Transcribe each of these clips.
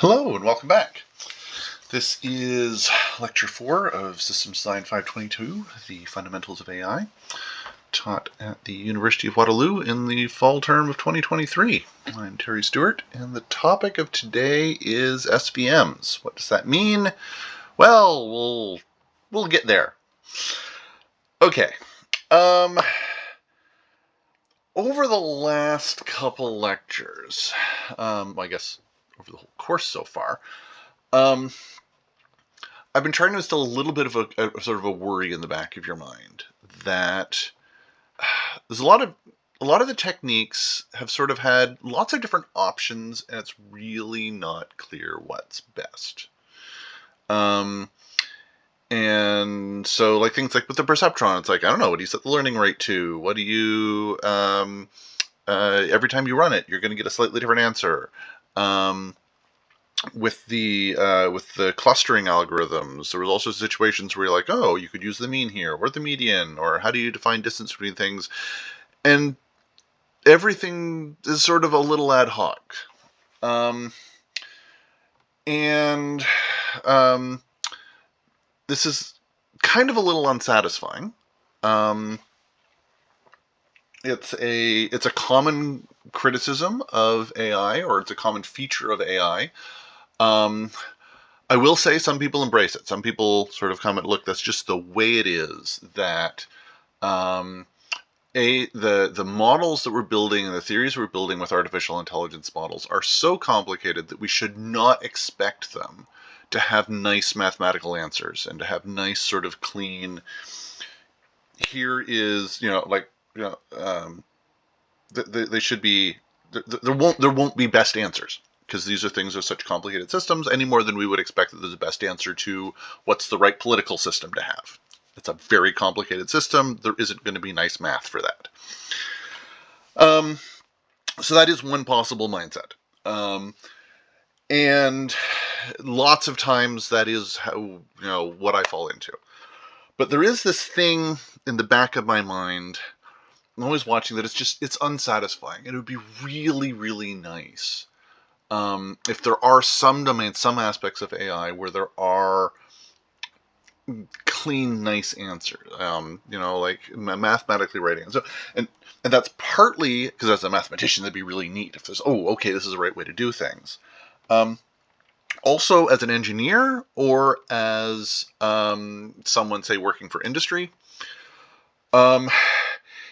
Hello and welcome back. This is Lecture 4 of Systems Design 522, the Fundamentals of AI, taught at the University of Waterloo in the fall term of 2023. I'm Terry Stewart, and the topic of today is SVMs. What does that mean? Well, we'll get there. Okay. Over the last couple lectures, I guess over the whole course so far, I've been trying to instill a little bit of a sort of a worry in the back of your mind that there's a lot of the techniques have sort of had lots of different options, and it's really not clear what's best. And so, like things like with the perceptron, it's like, I don't know, what do you set the learning rate to? What do you every time you run it, you're going to get a slightly different answer. With the clustering algorithms, there was also situations where you're like, oh, you could use the mean here, or the median, or how do you define distance between things? And everything is sort of a little ad hoc. This is kind of a little unsatisfying. It's a common criticism of AI, or it's a common feature of AI. I will say some people embrace it. Some people sort of comment, look, that's just the way it is, that the models that we're building and the theories we're building with artificial intelligence models are so complicated that we should not expect them to have nice mathematical answers and to have nice sort of clean, here is, they should be, there won't be best answers, because these are things of such complicated systems, any more than we would expect that there's a best answer to what's the right political system to have. It's a very complicated system. There isn't going to be nice math for that. So that is one possible mindset. And lots of times that is how, what I fall into. But there is this thing in the back of my mind, I'm always watching, that it's unsatisfying. It would be really, really nice if there are some domains, some aspects of AI where there are clean, nice answers, like mathematically writing. And that's partly because as a mathematician, that'd be really neat if there's, okay, this is the right way to do things. Also, as an engineer, or as someone, say, working for industry,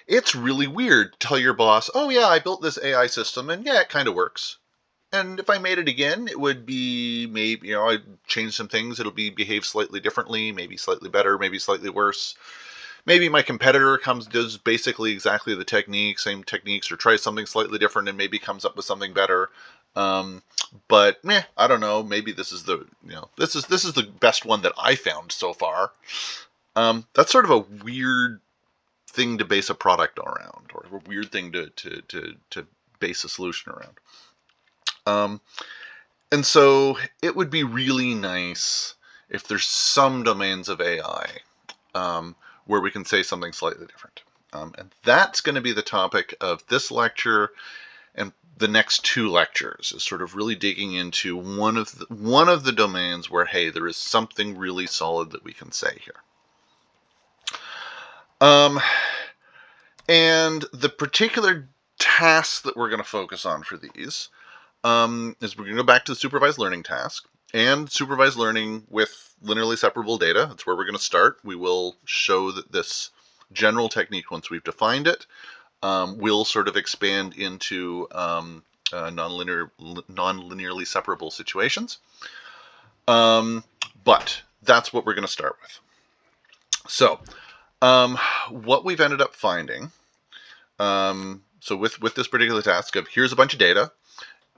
it's really weird to tell your boss, oh yeah, I built this AI system, and yeah, it kind of works. And if I made it again, it would be, maybe, I'd change some things. It'll behave slightly differently, maybe slightly better, maybe slightly worse. Maybe my competitor does basically exactly the same techniques, or tries something slightly different and maybe comes up with something better. But I don't know. Maybe this is this is the best one that I found so far. That's sort of a weird thing to base a product around, or a weird thing to base a solution around. And so it would be really nice if there's some domains of AI where we can say something slightly different. And that's going to be the topic of this lecture and the next two lectures, is sort of really digging into one of the domains where, hey, there is something really solid that we can say here. And the particular task that we're going to focus on for these is we're going to go back to the supervised learning task, and supervised learning with linearly separable data. That's where we're going to start. We will show that this general technique, once we've defined it, will sort of expand into non-linearly separable situations. But that's what we're going to start with. So what we've ended up finding, so with this particular task of, here's a bunch of data,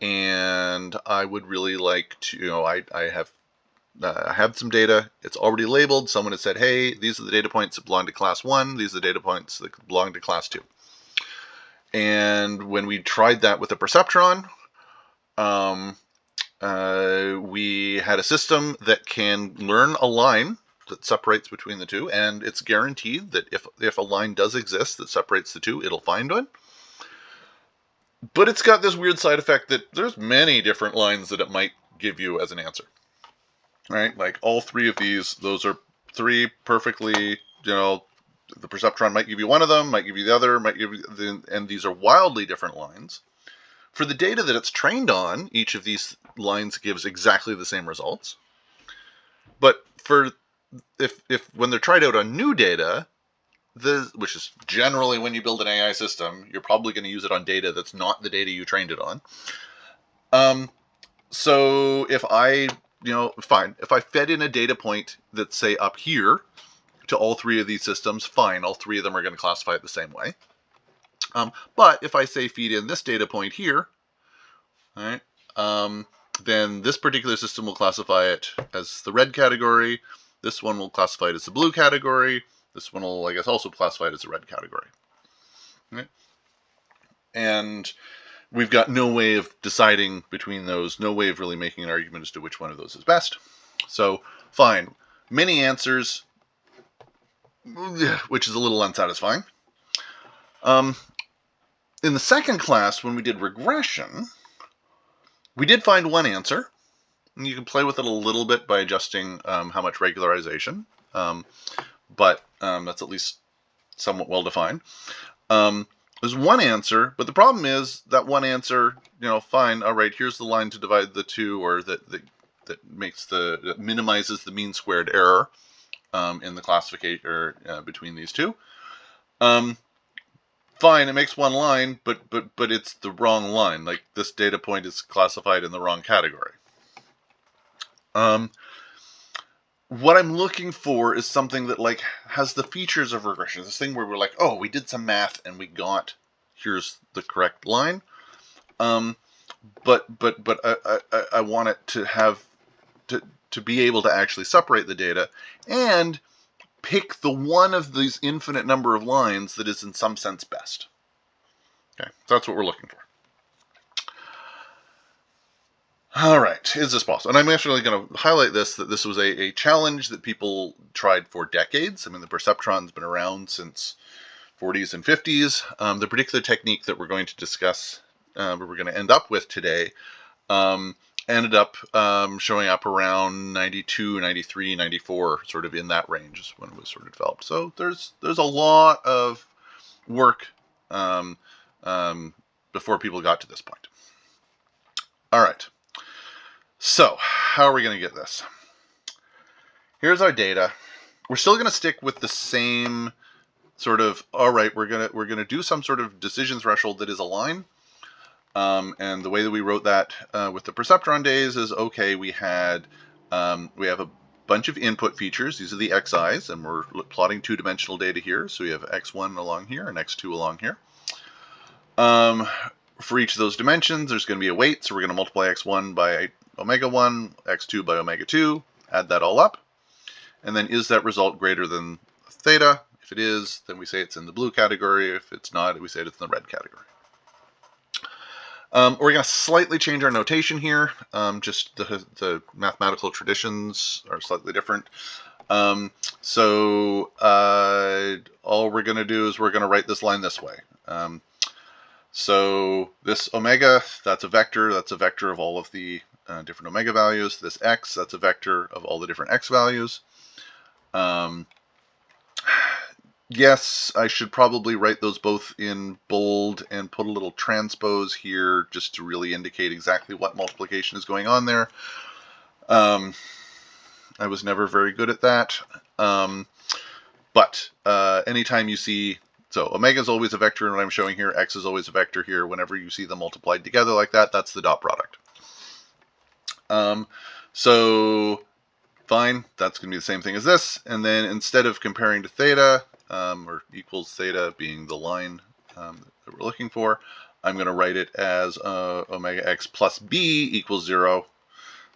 and I would really like to, I have some data, it's already labeled. Someone has said, hey, these are the data points that belong to class 1, these are the data points that belong to class 2. And when we tried that with the perceptron, we had a system that can learn a line that separates between the two, and it's guaranteed that if a line does exist that separates the two, it'll find one. But it's got this weird side effect that there's many different lines that it might give you as an answer. Right? Like all three of these, those are three perfectly, the perceptron might give you one of them, might give you the other, might give you and these are wildly different lines. For the data that it's trained on, each of these lines gives exactly the same results. But if when they're tried out on new data, which is generally when you build an AI system, you're probably going to use it on data that's not the data you trained it on. So if I, if I fed in a data point that's, say, up here to all three of these systems, fine, all three of them are going to classify it the same way. But if I say feed in this data point here, right, then this particular system will classify it as the red category. This one will classify it as the blue category. This one will, I guess, also classify it as the red category. Right? And we've got no way of deciding between those, no way of really making an argument as to which one of those is best. So, fine. Many answers, which is a little unsatisfying. In the second class, when we did regression, we did find one answer. And you can play with it a little bit by adjusting how much regularization. But that's at least somewhat well defined. There's one answer, but the problem is that one answer, fine, all right, here's the line to divide the two, or that minimizes the mean squared error in the classification between these two. Fine, it makes one line, but it's the wrong line. Like, this data point is classified in the wrong category. What I'm looking for is something that has the features of regression. This thing where we're like, oh, we did some math and we got, here's the correct line. But I want it to have to be able to actually separate the data and pick the one of these infinite number of lines that is in some sense best. Okay, so that's what we're looking for. All right, is this possible? And I'm actually going to highlight that this was a challenge that people tried for decades. I mean, the perceptron's been around since 40s and 50s. The particular technique that we're going to discuss, we're going to end up with today, ended up showing up around 92, 93, 94, sort of in that range is when it was sort of developed. So there's a lot of work before people got to this point. All right. So, how are we going to get this? Here's our data. We're still going to stick with the same sort of, all right, we're going to do some sort of decision threshold that is a line. And the way that we wrote that with the perceptron days is, okay, we have a bunch of input features. These are the xi's, and we're plotting two-dimensional data here. So we have x1 along here and x2 along here. For each of those dimensions, there's going to be a weight. So we're going to multiply x1 by omega 1, x2 by omega 2, add that all up. And then is that result greater than theta? If it is, then we say it's in the blue category. If it's not, we say it's in the red category. We're going to slightly change our notation here. Just the mathematical traditions are slightly different. So all we're going to do is we're going to write this line this way. So this omega, that's a vector of all of the different omega values. This x, that's a vector of all the different x values. Yes, I should probably write those both in bold and put a little transpose here just to really indicate exactly what multiplication is going on there. I was never very good at that. But anytime you see, so omega is always a vector in what I'm showing here, x is always a vector here. Whenever you see them multiplied together like that, that's the dot product. So fine, that's going to be the same thing as this. And then instead of comparing to theta, or equals theta being the line that we're looking for, I'm going to write it as omega x plus b equals 0.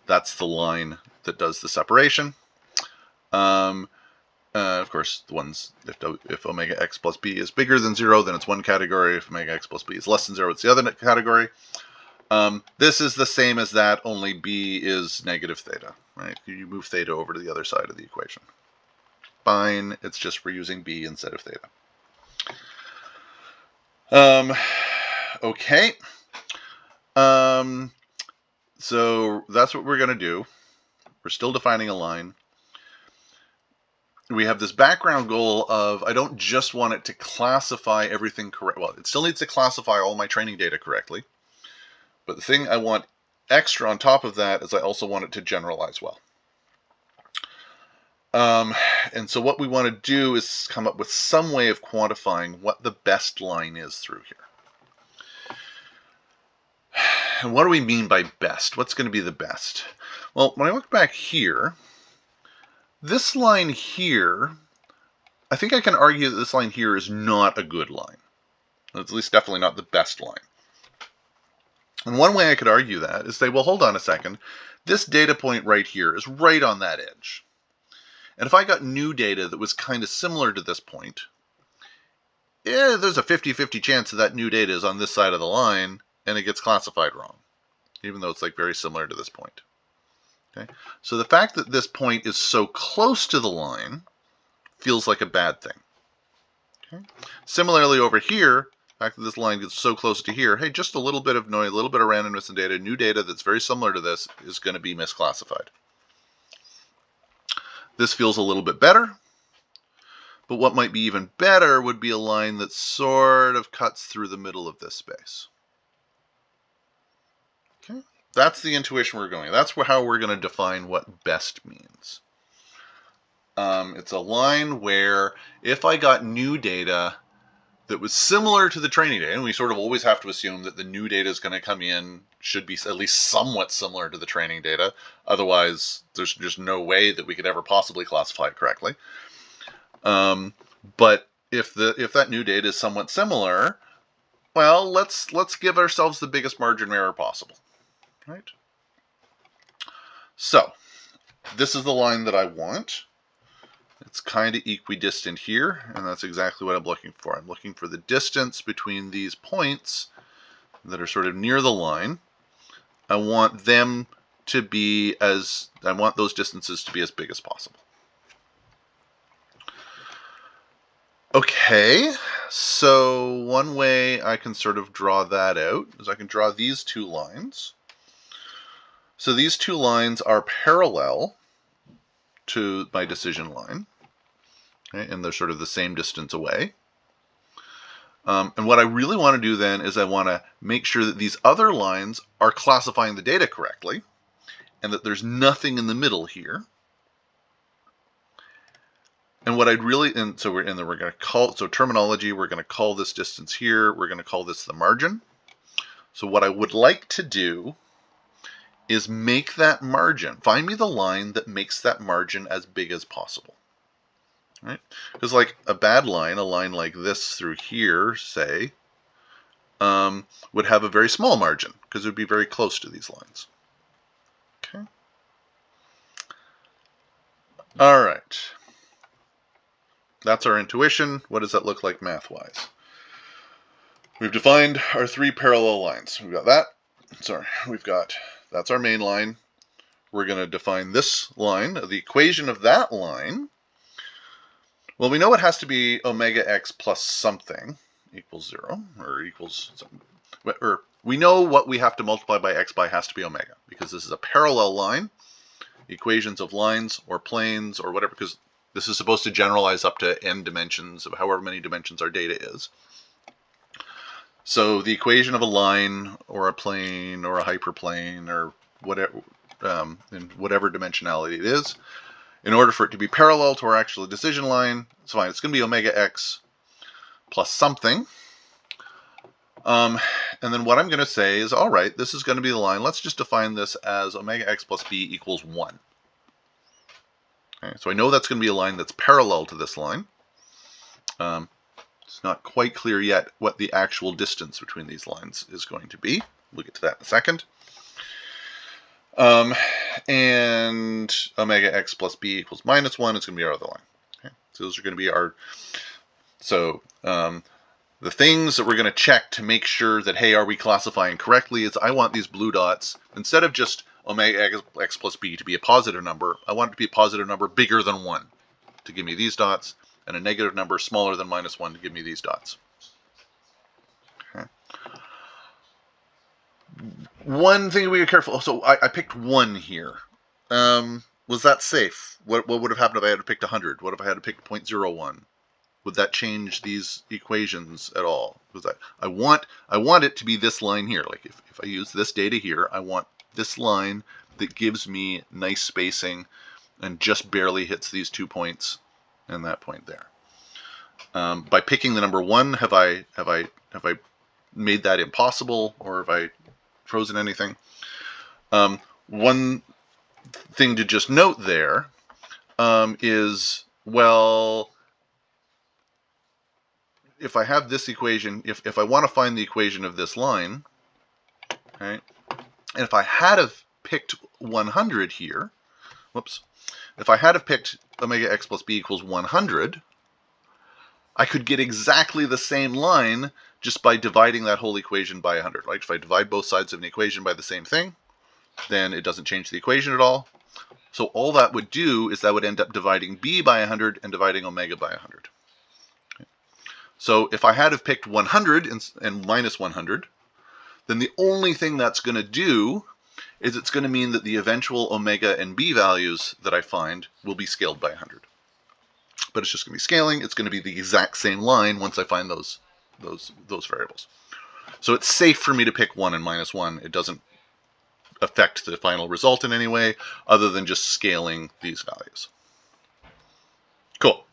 That's the line that does the separation. Of course, the ones, if omega x plus b is bigger than 0, then it's one category. If omega x plus b is less than 0, it's the other category. This is the same as that, only b is negative theta, right? You move theta over to the other side of the equation. Fine, it's just we're using b instead of theta. Okay. So that's what we're going to do. We're still defining a line. We have this background goal of I don't just want it to classify everything correct. Well, it still needs to classify all my training data correctly. But the thing I want extra on top of that is I also want it to generalize well. And so what we want to do is come up with some way of quantifying what the best line is through here. And what do we mean by best? What's going to be the best? Well, when I look back here, this line here, I think I can argue that this line here is not a good line. It's at least definitely not the best line. And one way I could argue that is say, well, hold on a second. This data point right here is right on that edge. And if I got new data that was kind of similar to this point, yeah, there's a 50-50 chance that that new data is on this side of the line and it gets classified wrong, even though it's like very similar to this point. Okay? So the fact that this point is so close to the line feels like a bad thing. Okay? Similarly over here, the fact that this line gets so close to here, hey, just a little bit of noise, a little bit of randomness in data, new data that's very similar to this is going to be misclassified. This feels a little bit better, but what might be even better would be a line that sort of cuts through the middle of this space. Okay, that's the intuition we're going. That's how we're going to define what best means. It's a line where if I got new data that was similar to the training data, and we sort of always have to assume that the new data is going to come in should be at least somewhat similar to the training data. Otherwise, there's just no way that we could ever possibly classify it correctly. But if that new data is somewhat similar, well, let's give ourselves the biggest margin of error possible, right? So this is the line that I want. It's kind of equidistant here, and that's exactly what I'm looking for. I'm looking for the distance between these points that are sort of near the line. I want them to be I want those distances to be as big as possible. Okay, so one way I can sort of draw that out is I can draw these two lines. So these two lines are parallel to my decision line, okay, and they're sort of the same distance away. And what I really want to do then is I want to make sure that these other lines are classifying the data correctly and that there's nothing in the middle here. And what I'd really, and so we're going to call, so terminology, we're going to call this distance here, we're going to call this the margin. So what I would like to do is make that margin, find me the line that makes that margin as big as possible. Right? Because like a bad line, a line like this through here, say, would have a very small margin because it would be very close to these lines. Okay. All right. That's our intuition. What does that look like math-wise? We've defined our three parallel lines. We've got that. Sorry, that's our main line. We're going to define this line, the equation of that line. Well, we know it has to be omega x plus something equals 0, or equals something. Or we know what we have to multiply by x by has to be omega, because this is a parallel line. Equations of lines or planes or whatever, because this is supposed to generalize up to n dimensions of however many dimensions our data is. So the equation of a line or a plane or a hyperplane or whatever, in whatever dimensionality it is, in order for it to be parallel to our actual decision line, it's fine. It's going to be omega x plus something. And then what I'm going to say is, all right, this is going to be the line. Let's just define this as omega x plus b equals 1. Okay, so I know that's going to be a line that's parallel to this line. It's not quite clear yet what the actual distance between these lines is going to be. We'll get to that in a second. And omega x plus b equals minus 1 is going to be our other line. Okay, so those are going to be our... So the things that we're going to check to make sure that, hey, are we classifying correctly, is I want these blue dots, instead of just omega x plus b to be a positive number, I want it to be a positive number bigger than 1 to give me these dots, and a negative number smaller than minus 1 to give me these dots. Okay. One thing we be careful. So I picked 1 here. Was that safe? What would have happened if I had picked 100? What if I had to pick 0.01? Would that change these equations at all? Because I want it to be this line here. Like if I use this data here, I want this line that gives me nice spacing and just barely hits these 2 points and that point there. By picking the number 1, have I made that impossible, or have I frozen anything? One thing to just note there is, well, if I have this equation, if I want to find the equation of this line, right, and if I had have picked 100 here, whoops, if I had have picked omega x plus b equals 100, I could get exactly the same line just by dividing that whole equation by 100. Like if I divide both sides of an equation by the same thing, then it doesn't change the equation at all. So all that would do is that would end up dividing b by 100 and dividing omega by 100. So if I had have picked 100 and minus 100, then the only thing that's going to do is it's going to mean that the eventual omega and b values that I find will be scaled by 100. But it's just going to be scaling. It's going to be the exact same line once I find those variables. So it's safe for me to pick 1 and minus 1. It doesn't affect the final result in any way other than just scaling these values. Cool.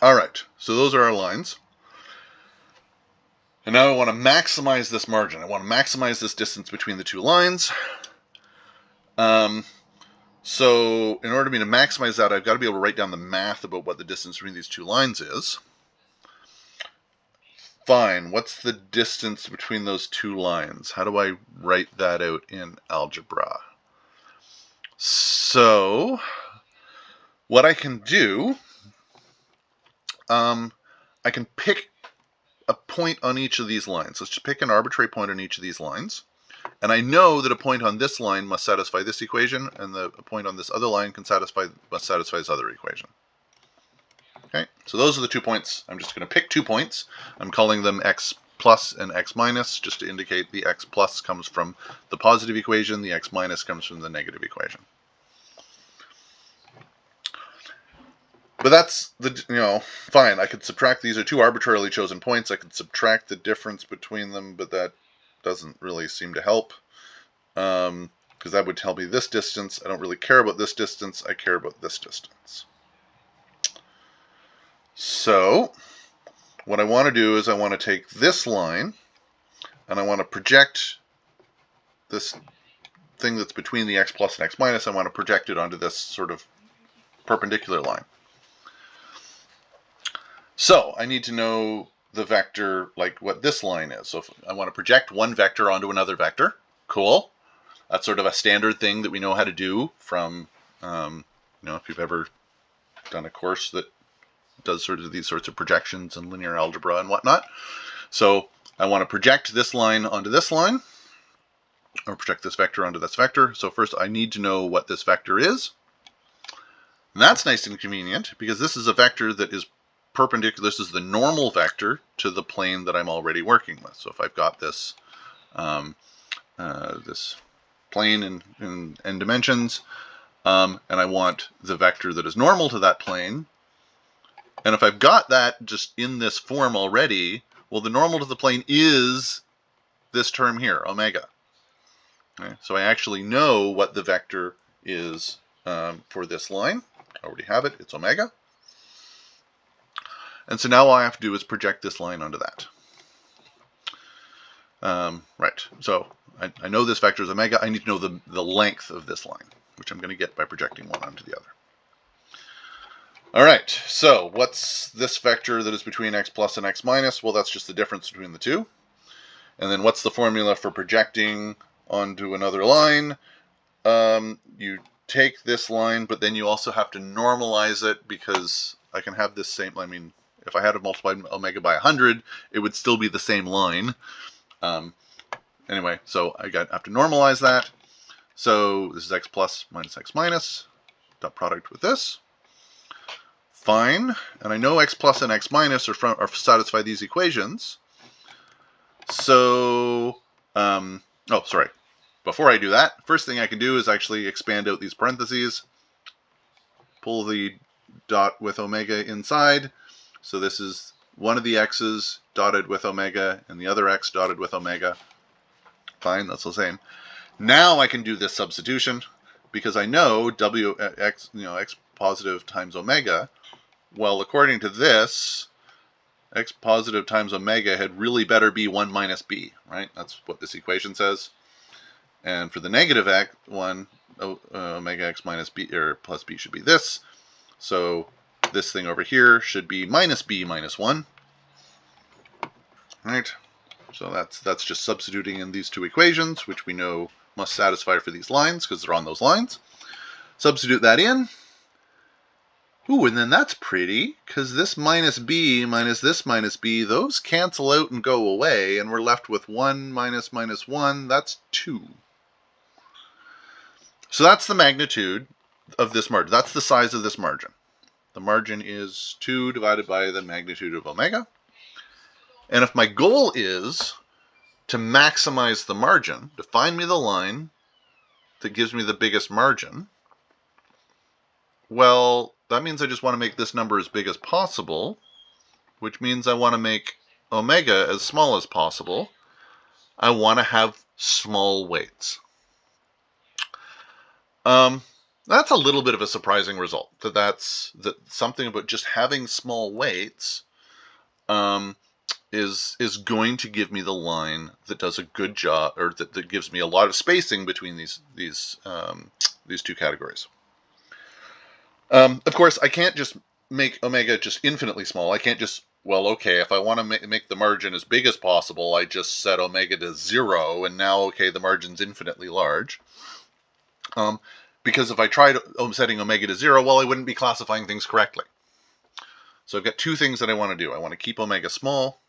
All right, so those are our lines. And now I want to maximize this margin. I want to maximize this distance between the two lines. So in order for me to maximize that, I've got to be able to write down the math about what the distance between these two lines is. Fine, what's the distance between those two lines? How do I write that out in algebra? So what I can do, I can pick a point on each of these lines. Let's just pick an arbitrary point on each of these lines. And I know that a point on this line must satisfy this equation, and a point on this other line must satisfy this other equation. Okay, so those are the 2 points. I'm just going to pick 2 points. I'm calling them x plus and x minus, just to indicate the x plus comes from the positive equation, the x minus comes from the negative equation. But that's fine. I could subtract, these are 2 arbitrarily chosen points. I could subtract the difference between them, but that doesn't really seem to help, because that would tell me this distance. I don't really care about this distance. I care about this distance. So what I want to do is I want to take this line and I want to project this thing that's between the x plus and x minus. I want to project it onto this sort of perpendicular line. So I need to know the vector, like what this line is. So if I want to project one vector onto another vector, cool. That's sort of a standard thing that we know how to do from, if you've ever done a course that does sort of these sorts of projections and linear algebra and whatnot. So I want to project this line onto this line, or project this vector onto this vector. So first I need to know what this vector is. And that's nice and convenient because this is a vector that is perpendicular. This is the normal vector to the plane that I'm already working with. So if I've got this this plane in n dimensions, and I want the vector that is normal to that plane, and if I've got that just in this form already, well, the normal to the plane is this term here, omega. Okay, so I actually know what the vector is for this line. I already have it. It's omega. And so now all I have to do is project this line onto that. Right, so I know this vector is omega. I need to know the length of this line, which I'm going to get by projecting one onto the other. All right, so what's this vector that is between x plus and x minus? Well, that's just the difference between the two. And then what's the formula for projecting onto another line? You take this line, but then you also have to normalize it, because I can have this same, if I had to multiply omega by 100, it would still be the same line. Anyway, so I have to normalize that. So this is x plus minus x minus, dot product with this. Fine, and I know x plus and x minus are satisfy these equations. So Oh, sorry. Before I do that, first thing I can do is actually expand out these parentheses, pull the dot with omega inside. So this is one of the x's dotted with omega and the other x dotted with omega. Fine, that's the same. Now I can do this substitution because I know x, x positive times omega. Well, according to this, x positive times omega had really better be 1 minus b, right? That's what this equation says. And for the negative x, omega x minus b or plus b should be this. So this thing over here should be minus b minus 1. Right? So that's just substituting in these two equations, which we know must satisfy for these lines because they're on those lines. Substitute that in. Ooh, and then that's pretty, because this minus b minus this minus b, those cancel out and go away, and we're left with 1 minus minus 1, that's 2. So that's the magnitude of this margin. That's the size of this margin. The margin is 2 divided by the magnitude of omega. And if my goal is to maximize the margin, to find me the line that gives me the biggest margin, well, that means I just want to make this number as big as possible, which means I want to make omega as small as possible. I want to have small weights. That's a little bit of a surprising result. That's something about just having small weights is going to give me the line that does a good job, or that gives me a lot of spacing between these two categories. Of course, I can't just make omega just infinitely small. I can't just, well, okay, if I want to make the margin as big as possible, I just set omega to 0, and now, okay, the margin's infinitely large. Because if I tried setting omega to 0, well, I wouldn't be classifying things correctly. So I've got two things that I want to do. I want to keep omega small,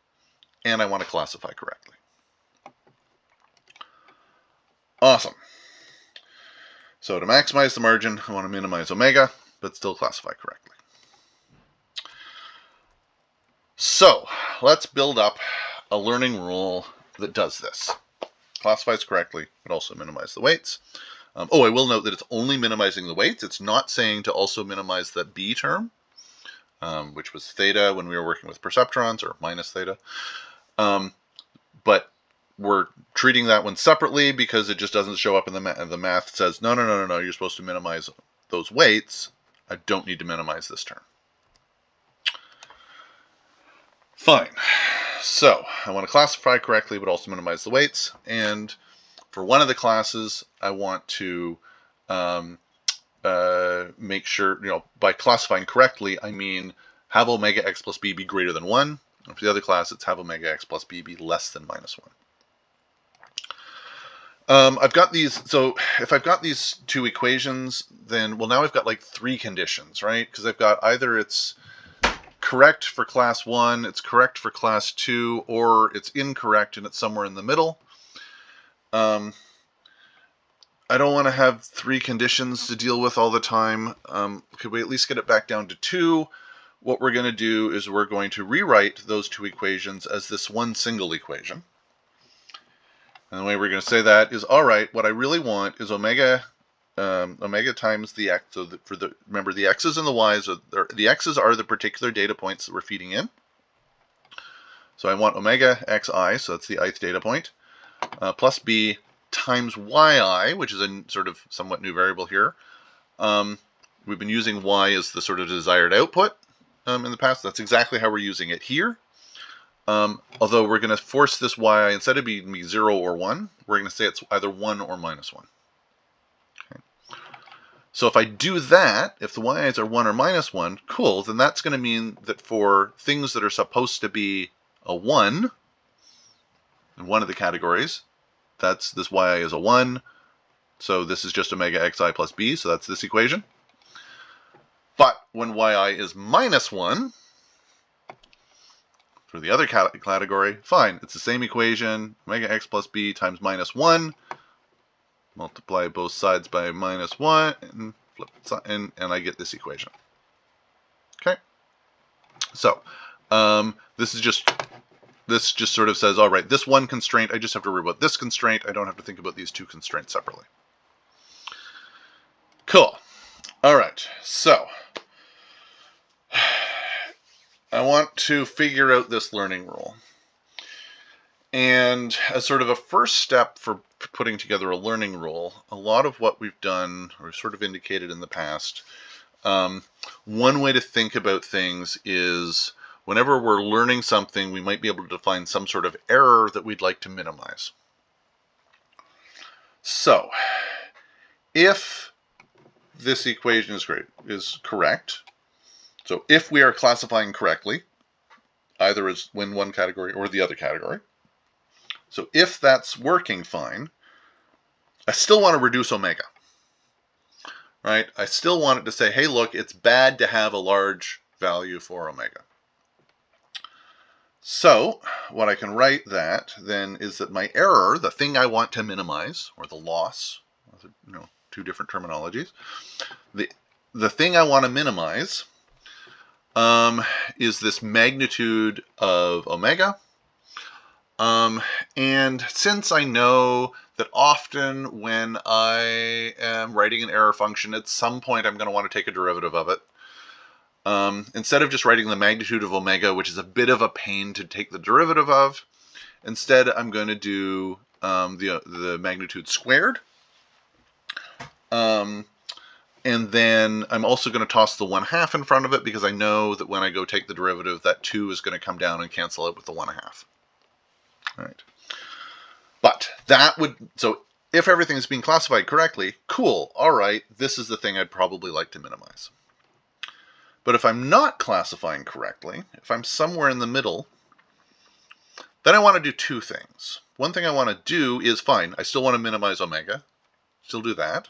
and I want to classify correctly. Awesome. So to maximize the margin, I want to minimize omega, but still classify correctly. So let's build up a learning rule that does this. Classifies correctly, but also minimize the weights. I will note that it's only minimizing the weights. It's not saying to also minimize the b term, which was theta when we were working with perceptrons, or minus theta. But we're treating that one separately because it just doesn't show up in the math. The math says, no, you're supposed to minimize those weights. I don't need to minimize this term. Fine. So I want to classify correctly, but also minimize the weights. And for one of the classes, I want to make sure, by classifying correctly, I mean have omega x plus b be greater than 1. And for the other class, it's have omega x plus b be less than minus 1. I've got these, so if I've got these two equations, then, well, now I've got like 3 conditions, right? Because I've got either it's correct for class 1, it's correct for class 2, or it's incorrect and it's somewhere in the middle. I don't want to have 3 conditions to deal with all the time. Could we at least get it back down to 2? What we're going to do is we're going to rewrite those 2 equations as this one single equation. And the way we're going to say that is, all right, what I really want is omega times the x. So remember, the x's and the y's, the x's are the particular data points that we're feeding in. So I want omega xi, so that's the ith data point, plus b times yi, which is a sort of somewhat new variable here. We've been using y as the sort of desired output in the past. That's exactly how we're using it here. Although we're going to force this y, instead of being 0 or 1, we're going to say it's either 1 or minus 1. Okay. So if I do that, if the y's are 1 or minus 1, cool, then that's going to mean that for things that are supposed to be a 1, in one of the categories, that's this yi is a 1, so this is just omega xi plus b, so that's this equation. But when yi is minus 1, for the other category, fine, it's the same equation, omega x plus b times minus 1, multiply both sides by minus 1, and flip it, and I get this equation. Okay? So, this is just This just sort of says, all right, this one constraint, I just have to worry about this constraint. I don't have to think about these two constraints separately. Cool. All right, so I want to figure out this learning rule. And as sort of a first step for putting together a learning rule, a lot of what we've done, or sort of indicated in the past, one way to think about things is whenever we're learning something, we might be able to define some sort of error that we'd like to minimize. So, if this equation is correct, so if we are classifying correctly, either as in one category or the other category, so if that's working fine, I still want to reduce omega, right? I still want it to say, hey, look, it's bad to have a large value for omega. So what I can write that then is that my error, the thing I want to minimize, or the loss, two different terminologies, the thing I want to minimize is this magnitude of omega. And since I know that often when I am writing an error function, at some point I'm going to want to take a derivative of it. Instead of just writing the magnitude of omega, which is a bit of a pain to take the derivative of, instead I'm going to do the magnitude squared. And then I'm also going to toss the 1/2 in front of it because I know that when I go take the derivative, that 2 is going to come down and cancel out with the 1/2. All right. But that would, so if everything is being classified correctly, cool, all right, this is the thing I'd probably like to minimize. But if I'm not classifying correctly, if I'm somewhere in the middle, then I want to do two things. One thing I want to do is, fine, I still want to minimize omega, still do that,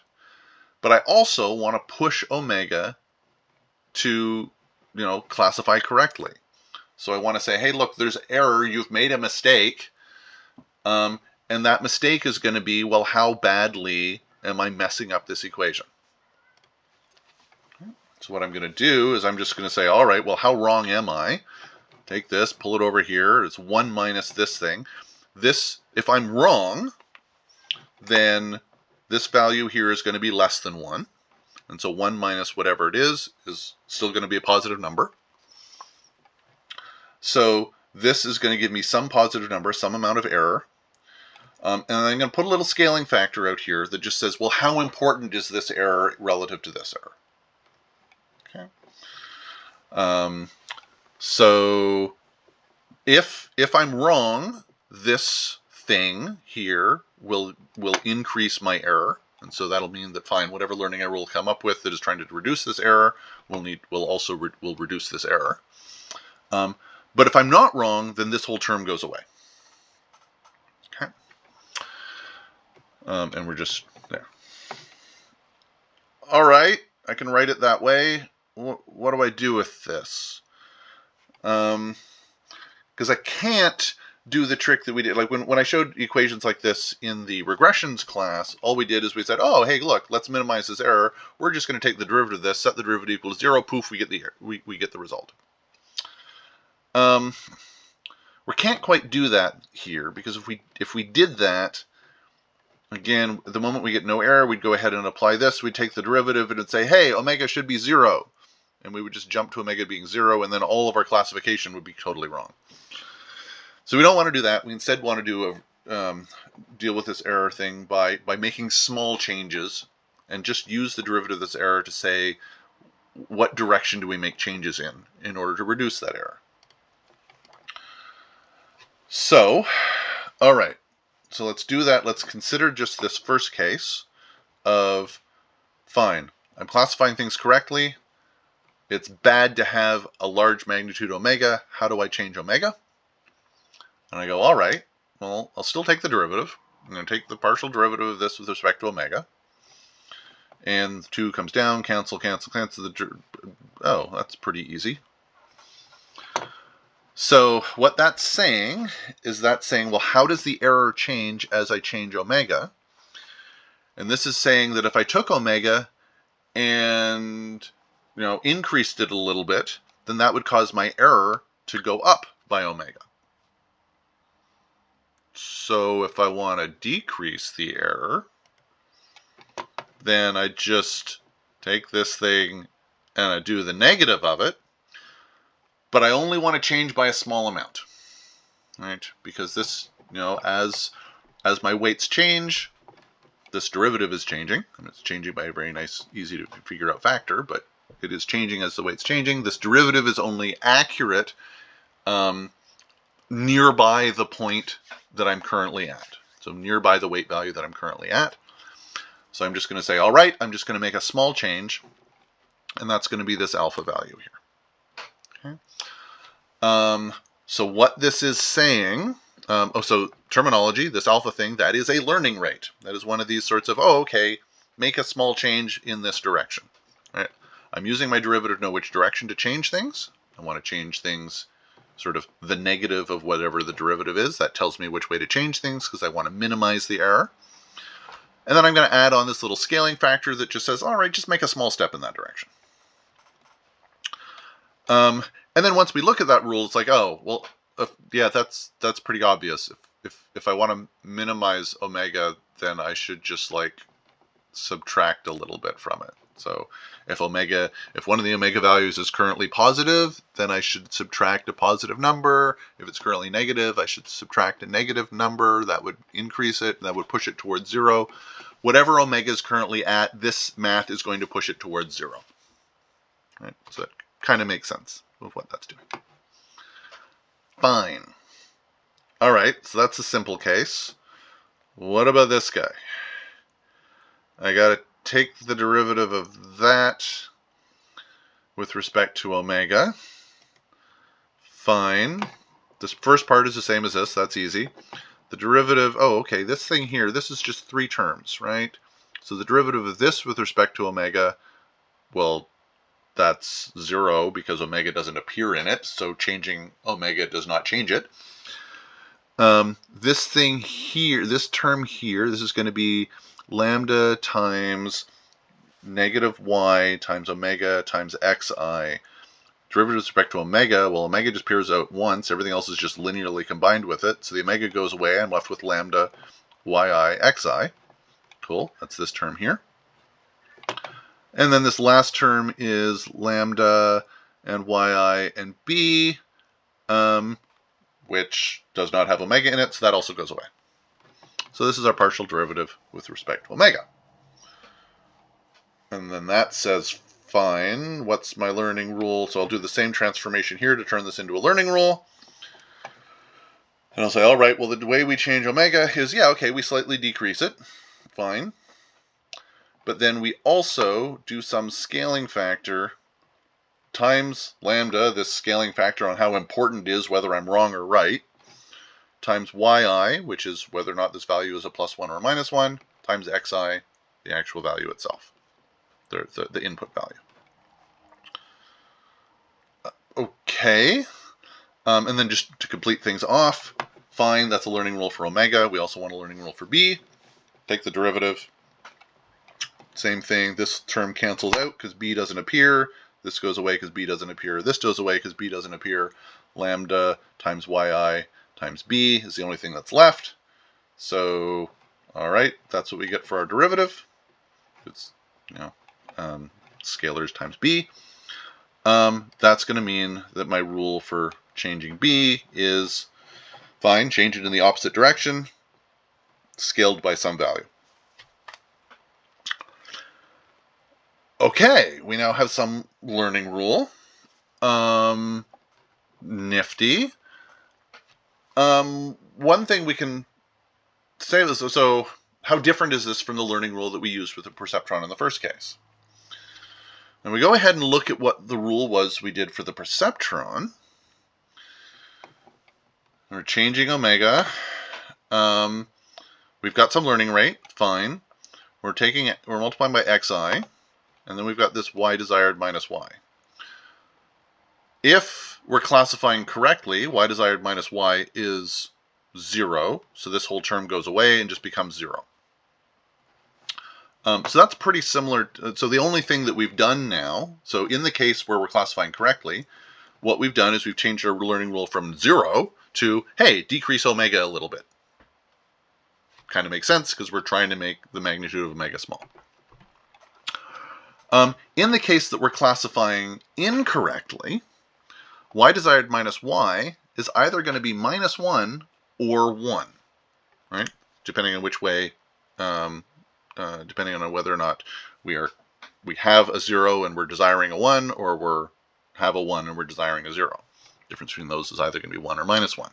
but I also want to push omega to, classify correctly. So I want to say, hey, look, there's error, you've made a mistake, and that mistake is going to be, well, how badly am I messing up this equation? So what I'm going to do is I'm just going to say, all right, well, how wrong am I? Take this, pull it over here. It's 1 minus this thing. This, if I'm wrong, then this value here is going to be less than 1. And so 1 minus whatever it is still going to be a positive number. So this is going to give me some positive number, some amount of error. And I'm going to put a little scaling factor out here that just says, well, how important is this error relative to this error? Okay. So if I'm wrong, this thing here will increase my error. And so that'll mean that, fine, whatever learning error we'll come up with that is trying to reduce this error will also reduce this error. But if I'm not wrong, then this whole term goes away. Okay. And we're just there. All right, I can write it that way. What do I do with this? Because I can't do the trick that we did. Like when I showed equations like this in the regressions class, all we did is we said, oh, hey, look, let's minimize this error. We're just going to take the derivative of this, set the derivative equal to 0, poof, we get the result. We can't quite do that here because if we did that, again, the moment we get no error, we'd go ahead and apply this. We'd take the derivative and it'd say, hey, omega should be 0. And we would just jump to omega being 0, and then all of our classification would be totally wrong. So we don't want to do that. We instead want to deal with this error thing by making small changes and just use the derivative of this error to say what direction do we make changes in order to reduce that error. So, all right. So let's do that. Let's consider just this first case of, fine, I'm classifying things correctly. It's bad to have a large magnitude omega. How do I change omega? And I go, all right, well, I'll still take the derivative. I'm going to take the partial derivative of this with respect to omega. And 2 comes down, cancel. Oh, that's pretty easy. So what that's saying is well, how does the error change as I change omega? And this is saying that if I took omega and increased it a little bit, then that would cause my error to go up by omega. So if I want to decrease the error, then I just take this thing and I do the negative of it, but I only want to change by a small amount, right? Because this, as my weights change, this derivative is changing, and it's changing by a very nice, easy to figure out factor, but it is changing as the weight's changing. This derivative is only accurate nearby the point that I'm currently at. So nearby the weight value that I'm currently at. So I'm just going to say, all right, I'm just going to make a small change, and that's going to be this alpha value here. Okay. So what this is saying, so terminology, this alpha thing, that is a learning rate. That is one of these sorts of, okay, make a small change in this direction. Right? I'm using my derivative to know which direction to change things. I want to change things sort of the negative of whatever the derivative is. That tells me which way to change things because I want to minimize the error. And then I'm going to add on this little scaling factor that just says, all right, just make a small step in that direction. And then once we look at that rule, it's like, oh, well, yeah, that's pretty obvious. If I want to minimize omega, then I should just like subtract a little bit from it. So if one of the omega values is currently positive, then I should subtract a positive number. If it's currently negative, I should subtract a negative number. That would increase it. That would push it towards 0. Whatever omega is currently at, this math is going to push it towards 0. Right? So that kind of makes sense with what that's doing. Fine. All right, so that's a simple case. What about this guy? I got to take the derivative of that with respect to omega. Fine. This first part is the same as this. That's easy. The derivative, oh, okay, this thing here, this is just 3 terms, right? So the derivative of this with respect to omega, well, that's 0 because omega doesn't appear in it, so changing omega does not change it. This thing here, this term here, this is going to be lambda times negative y times omega times xi. Derivative with respect to omega, well, omega just appears out once. Everything else is just linearly combined with it. So the omega goes away. I'm left with lambda yi xi. Cool. That's this term here. And then this last term is lambda and yi and b, which does not have omega in it, so that also goes away. So this is our partial derivative with respect to omega. And then that says, fine, what's my learning rule? So I'll do the same transformation here to turn this into a learning rule. And I'll say, all right, well, the way we change omega is, yeah, okay, we slightly decrease it. Fine. But then we also do some scaling factor times lambda, this scaling factor on how important it is whether I'm wrong or right, times yi, which is whether or not this value is a +1 or a -1, times xi, the actual value itself, the input value. Okay, and then just to complete things off, fine, that's a learning rule for omega. We also want a learning rule for b. Take the derivative. Same thing, this term cancels out because b doesn't appear. This goes away because b doesn't appear. This goes away because b doesn't appear. Lambda times yi times b is the only thing that's left. So, all right, that's what we get for our derivative. It's, scalars times b. That's going to mean that my rule for changing b is, fine, change it in the opposite direction, scaled by some value. Okay, we now have some learning rule. Nifty. One thing we can say is, so how different is this from the learning rule that we used with the perceptron in the first case? And we go ahead and look at what the rule was we did for the perceptron. We're changing omega. We've got some learning rate, fine. We're multiplying by xi, and then we've got this y desired minus y. If we're classifying correctly, y desired minus y is 0, so this whole term goes away and just becomes 0. So that's pretty similar. So the only thing that we've done now, so in the case where we're classifying correctly, what we've done is we've changed our learning rule from 0 to, hey, decrease omega a little bit. kind of makes sense because we're trying to make the magnitude of omega small. In the case that we're classifying incorrectly, y desired minus y is either going to be minus 1 or 1, right? Depending on which way, depending on whether or not we have a 0 and we're desiring a 1, or we have a 1 and we're desiring a 0. The difference between those is either going to be 1 or minus 1.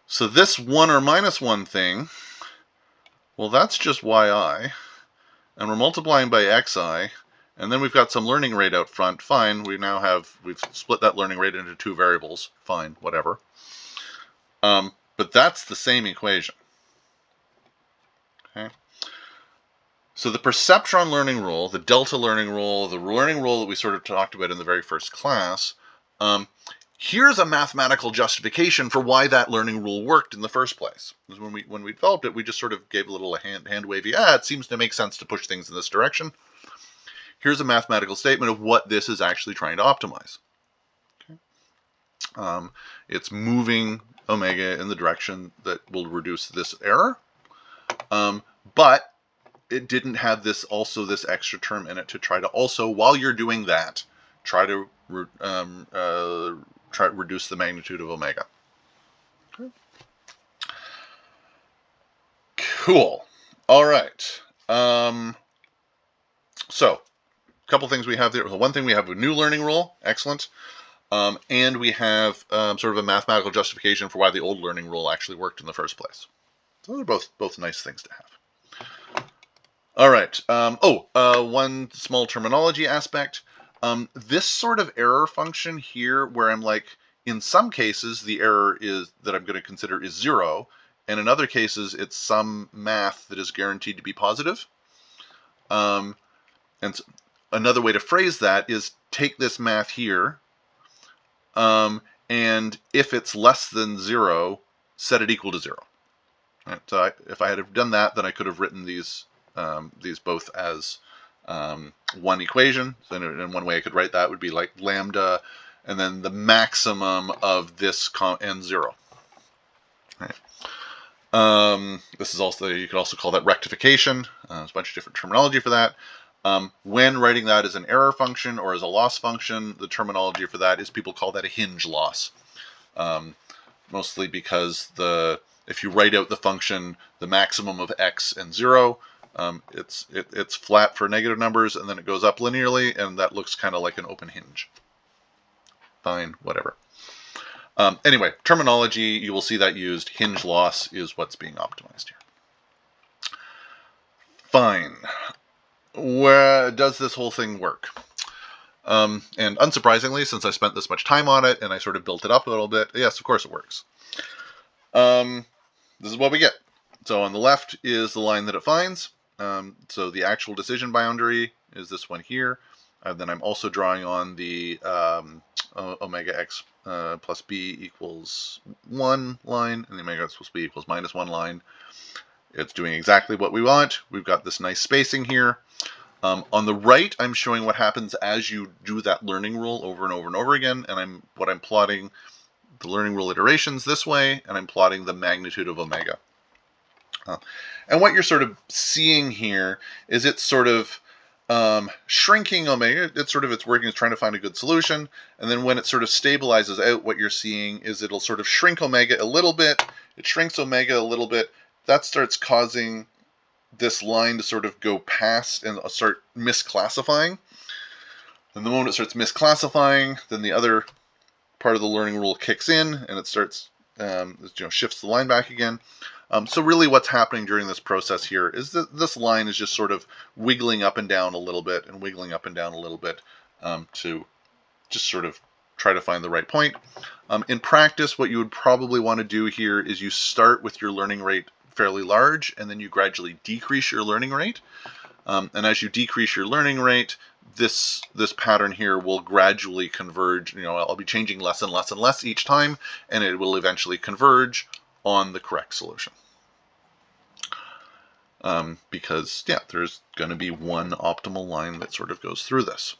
So this 1 or minus 1 thing, well, that's just yi, and we're multiplying by xi, and then we've got some learning rate out front. Fine, we've split that learning rate into 2 variables. Fine, whatever. But that's the same equation. Okay. So the perceptron learning rule, the delta learning rule, the learning rule that we sort of talked about in the very first class, here's a mathematical justification for why that learning rule worked in the first place. Because when we developed it, we just sort of gave a little hand wavy, it seems to make sense to push things in this direction. Here's a mathematical statement of what this is actually trying to optimize. Okay. It's moving omega in the direction that will reduce this error, but it didn't have this extra term in it to try to also, while you're doing that, try to reduce the magnitude of omega. Okay. Cool. All right. So, a couple things we have there. One thing, we have a new learning rule. Excellent. And we have sort of a mathematical justification for why the old learning rule actually worked in the first place. So those are both nice things to have. All right. One small terminology aspect. This sort of error function here, where I'm like, in some cases, the error that I'm going to consider is 0, and in other cases, it's some math that is guaranteed to be positive. And another way to phrase that is take this math here, and if it's less than 0, set it equal to 0. Right? So if I had done that, then I could have written these both as one equation. So in one way I could write that would be like lambda, and then the maximum of this and 0. Right. This is also, you could also call that rectification. There's a bunch of different terminology for that. When writing that as an error function or as a loss function, the terminology for that is people call that a hinge loss. Mostly because if you write out the function, the maximum of x and 0, it's flat for negative numbers, and then it goes up linearly, and that looks kind of like an open hinge. Fine, whatever. Anyway, terminology, you will see that used. Hinge loss is what's being optimized here. Fine. Where does this whole thing work? And unsurprisingly, since I spent this much time on it and I sort of built it up a little bit, yes, of course it works. This is what we get. So on the left is the line that it finds. So the actual decision boundary is this one here. Then I'm also drawing on the omega x plus b equals 1 line, and the omega x plus b equals minus 1 line. It's doing exactly what we want. We've got this nice spacing here. On the right, I'm showing what happens as you do that learning rule over and over and over again, and I'm plotting the learning rule iterations this way, and I'm plotting the magnitude of omega. And what you're sort of seeing here is it's sort of shrinking omega. It's working, it's trying to find a good solution, and then when it sort of stabilizes out, what you're seeing is it'll sort of shrink omega a little bit. It shrinks omega a little bit. That starts causing this line to sort of go past and start misclassifying. And the moment it starts misclassifying, then the other part of the learning rule kicks in, and it starts shifts the line back again. So really what's happening during this process here is that this line is just sort of wiggling up and down a little bit and wiggling up and down a little bit to just sort of try to find the right point. In practice, what you would probably want to do here is you start with your learning rate fairly large, and then you gradually decrease your learning rate. And as you decrease your learning rate, this pattern here will gradually converge. I'll be changing less and less and less each time, and it will eventually converge on the correct solution. Because, yeah, there's going to be one optimal line that sort of goes through this.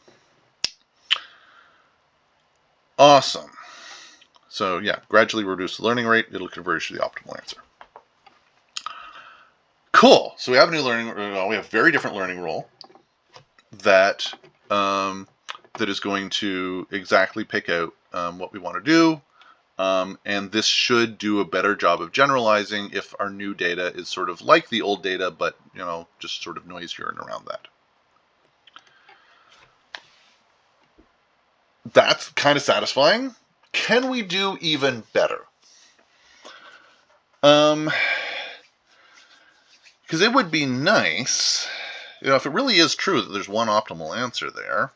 Awesome. So, yeah, gradually reduce the learning rate, it'll converge to the optimal answer. Cool. So we have a new we have a very different learning rule that that is going to exactly pick out what we want to do. And this should do a better job of generalizing if our new data is sort of like the old data, but just sort of noisier and around that. That's kind of satisfying. Can we do even better? Because it would be nice, if it really is true that there's one optimal answer there,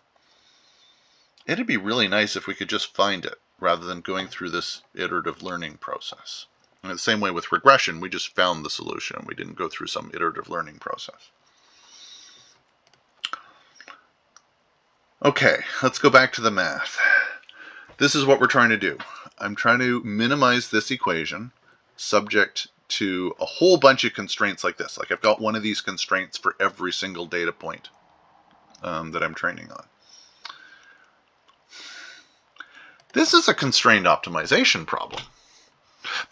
it'd be really nice if we could just find it rather than going through this iterative learning process. And the same way with regression, we just found the solution. We didn't go through some iterative learning process. Okay, let's go back to the math. This is what we're trying to do. I'm trying to minimize this equation subject to a whole bunch of constraints like this. Like I've got one of these constraints for every single data point that I'm training on. This is a constrained optimization problem.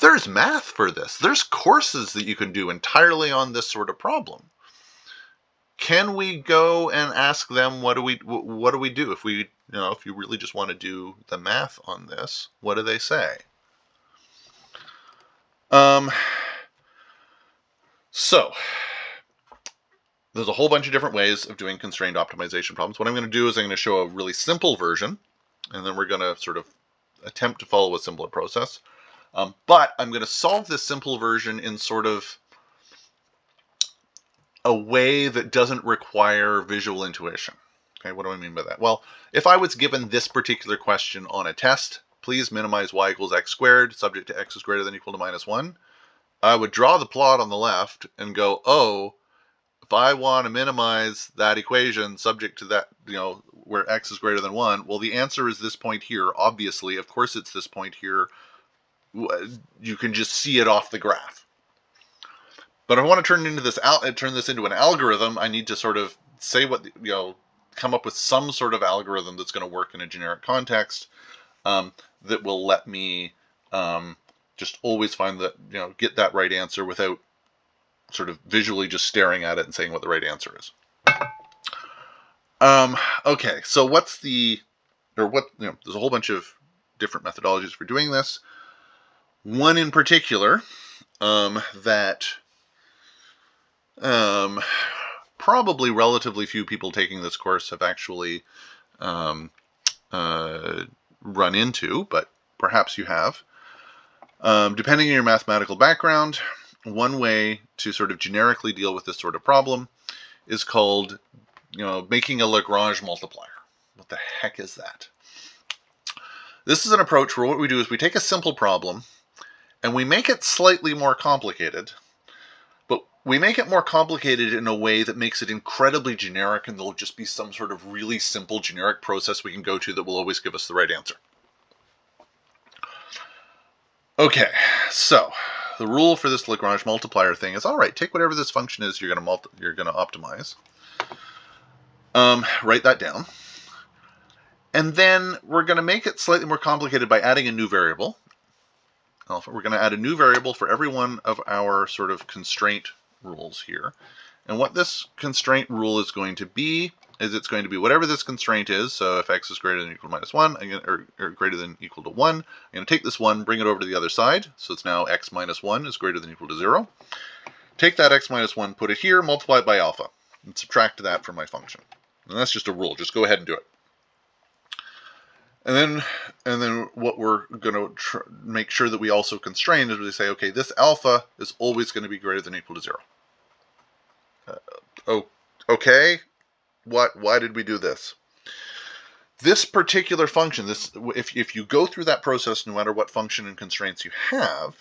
There's math for this. There's courses that you can do entirely on this sort of problem. Can we go and ask them what do we do if we if you really just want to do the math on this? What do they say? So there's a whole bunch of different ways of doing constrained optimization problems. What I'm going to do is I'm going to show a really simple version, and then we're going to sort of attempt to follow a simpler process. But I'm going to solve this simple version in sort of a way that doesn't require visual intuition. Okay, what do I mean by that? Well, if I was given this particular question on a test, please minimize y equals x squared, subject to x is greater than or equal to -1, I would draw the plot on the left and go, oh, if I want to minimize that equation subject to that, where x is greater than 1, well, the answer is this point here, obviously. Of course it's this point here. You can just see it off the graph. But if I want to turn this into an algorithm, I need to sort of say what, come up with some sort of algorithm that's going to work in a generic context that will let me just always find that, get that right answer without sort of visually just staring at it and saying what the right answer is. Okay, so there's a whole bunch of different methodologies for doing this. One in particular that probably relatively few people taking this course have actually run into, but perhaps you have. Depending on your mathematical background, one way to sort of generically deal with this sort of problem is called, making a Lagrange multiplier. What the heck is that? This is an approach where what we do is we take a simple problem and we make it slightly more complicated, but we make it more complicated in a way that makes it incredibly generic, and there'll just be some sort of really simple generic process we can go to that will always give us the right answer. Okay, so the rule for this Lagrange multiplier thing is, all right, take whatever this function is you're going to optimize. Write that down. And then we're going to make it slightly more complicated by adding a new variable. We're going to add a new variable for every one of our sort of constraint rules here. And what this constraint rule is going to be is it's going to be whatever this constraint is. So if x is greater than or equal to -1, or greater than or equal to 1, I'm going to take this 1, bring it over to the other side. So it's now x minus 1 is greater than or equal to 0. Take that x minus 1, put it here, multiply it by alpha, and subtract that from my function. And that's just a rule. Just go ahead and do it. And then what we're going to make sure that we also constrain is we say, okay, this alpha is always going to be greater than or equal to 0. Okay, why did we do this? This particular function, if you go through that process, no matter what function and constraints you have,